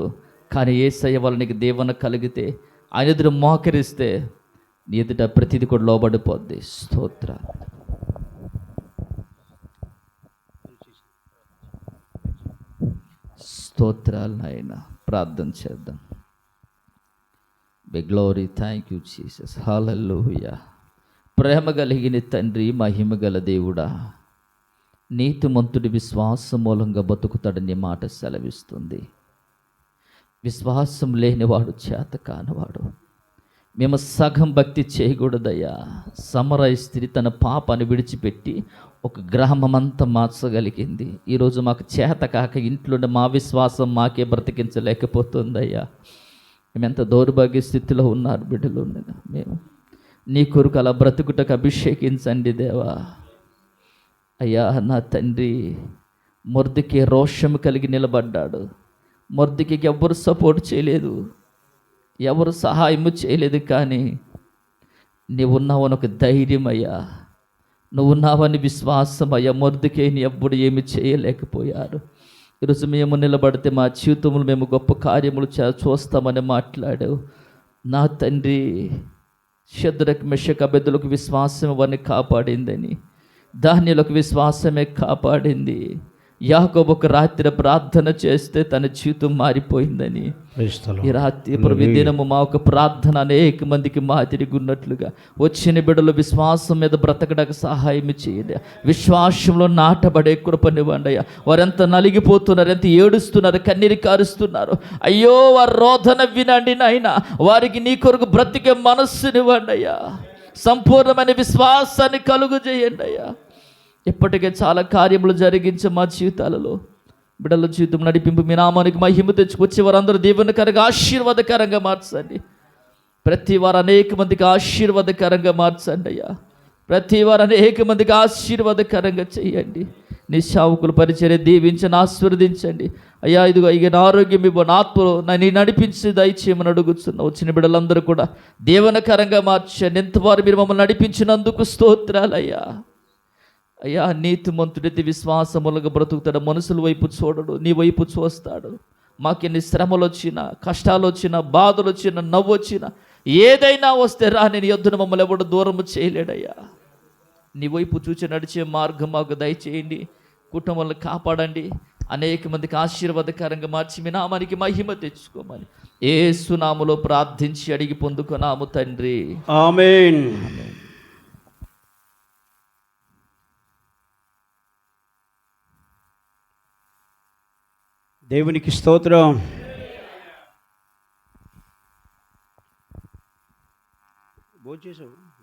కానీ యేసయ్య వల్ల నీకు దీవెన కలిగితే, ఆయన ఎదురు మోకరిస్తే నీ ఎదుట ప్రతిది కూడా లోబడిపోద్ది. స్తోత్ర. స్తోత్రాలు నాయన. ప్రార్థన చేద్దాం. Glory, thank you Jesus. Hallelujah. ప్రేమ కలిగిన తండ్రి, మహిమ గల దేవుడా, నీతిమంతుడి విశ్వాసం మూలంగా బతుకుతాడని మాట సెలవిస్తుంది. విశ్వాసం లేనివాడు చేత కానివాడు. మేము సగం భక్తి చేయకూడదయ్యా. సమరయ స్త్రీ తన పాపాన్ని విడిచిపెట్టి ఒక గ్రామమంతా మార్చగలిగింది. ఈరోజు మాకు చేత కాక ఇంట్లోనే మా విశ్వాసం మాకే బ్రతికించలేకపోతుందయ్యా. మేము ఎంత దౌర్భాగ్య స్థితిలో ఉన్నారు బిడ్డలు. మేము నీ కొరకు అలా బ్రతుకుటకు అభిషేకించండి దేవా. అయ్యా నా తండ్రి, మొర్దెకై రోషం కలిగి నిలబడ్డాడు. మొర్దెకైకి ఎవ్వరు సపోర్ట్ చేయలేదు, ఎవరు సహాయము చేయలేదు. కానీ నీవు ఉన్నావని ఒక ధైర్యం అయ్యా, నువ్వు ఉన్నావని విశ్వాసం అయ్యా. మొర్దెకైని ఎవ్వడు ఏమి చేయలేకపోయారు. ఈరోజు మేము నిలబడితే మా జీవితంలో మేము గొప్ప కార్యములు చూస్తామని మాట్లాడావు నా తండ్రి. షద్రక్, మెషక్, అబెద్దులకు విశ్వాసం వారిని కాపాడిందని, దానిలకు విశ్వాసమే కాపాడింది. యాకోబు ఒక రాత్రి ప్రార్థన చేస్తే తన జీవితం మారిపోయిందని. ఈ రాత్రి ప్రభు దినము మా ఒక ప్రార్థన అనేక మందికి మాదిరిగా ఉన్నట్లుగా వచ్చిన బిడ్డలు విశ్వాసం మీద బ్రతకడానికి సహాయం చేయండి. విశ్వాసంలో నాటబడే కృపనివ్వండి అయ్యా. వారెంత నలిగిపోతున్నారు, ఎంత ఏడుస్తున్నారు, కన్నీరు కారుస్తున్నారు. అయ్యో వారి రోదన వినండి నాయన. వారికి నీ కొరకు బ్రతికే మనస్సునివ్వండి అయ్యా. సంపూర్ణమైన విశ్వాసాన్ని కలుగు చేయండి అయ్యా. ఇప్పటికే చాలా కార్యములు జరిగించే మా జీవితాలలో బిడ్డల జీవితం నడిపింపు మీ నామానికి మహిమ తెచ్చుకొచ్చి వారందరూ దీవెనకరంగా ఆశీర్వాదకరంగా మార్చండి. ప్రతి వారు అనేక మందికి ఆశీర్వాదకరంగా మార్చండి అయ్యా. ప్రతి వారు అనేక మందికి ఆశీర్వాదకరంగా చేయండి. నీ సేవకుల పరిచర్య దీవించని ఆశీర్వదించండి అయ్యా. ఇదిగో ఇక ఆరోగ్యం ఇవ్వను, ఆత్మలో నీ నడిపించి దయచేయమని అడుగుతున్నా. వచ్చిన బిడ్డలందరూ కూడా దీవెనకరంగా మార్చండి. ఎంతవారు మీరు మమ్మల్ని నడిపించినందుకు స్తోత్రాలయ్యా. అయ్యా నీతిమంతుడైతే విశ్వాసములుగా బ్రతుకుతాడు, మనుషుల వైపు చూడడు, నీ వైపు చూస్తాడు. మాకెన్ని శ్రమలు వచ్చినా, కష్టాలు వచ్చినా, బాధలు వచ్చినా, నవ్వు వచ్చినా, ఏదైనా వస్తే రా, నేను యొద్దను మమ్మల్ని ఎవడు దూరము చేయలేడయ్యా. నీ వైపు చూచి నడిచే మార్గం మాకు దయచేయండి. కుటుంబాలను కాపాడండి. అనేక మందికి ఆశీర్వాదకరంగా మార్చి మీ నామానికి మహిమ తెచ్చుకోమని యేసు నామములో ప్రార్థించి అడిగి పొందుకున్నాము తండ్రి, ఆమేన్. దేవునికి స్తోత్రం. భోజనం చేసావు.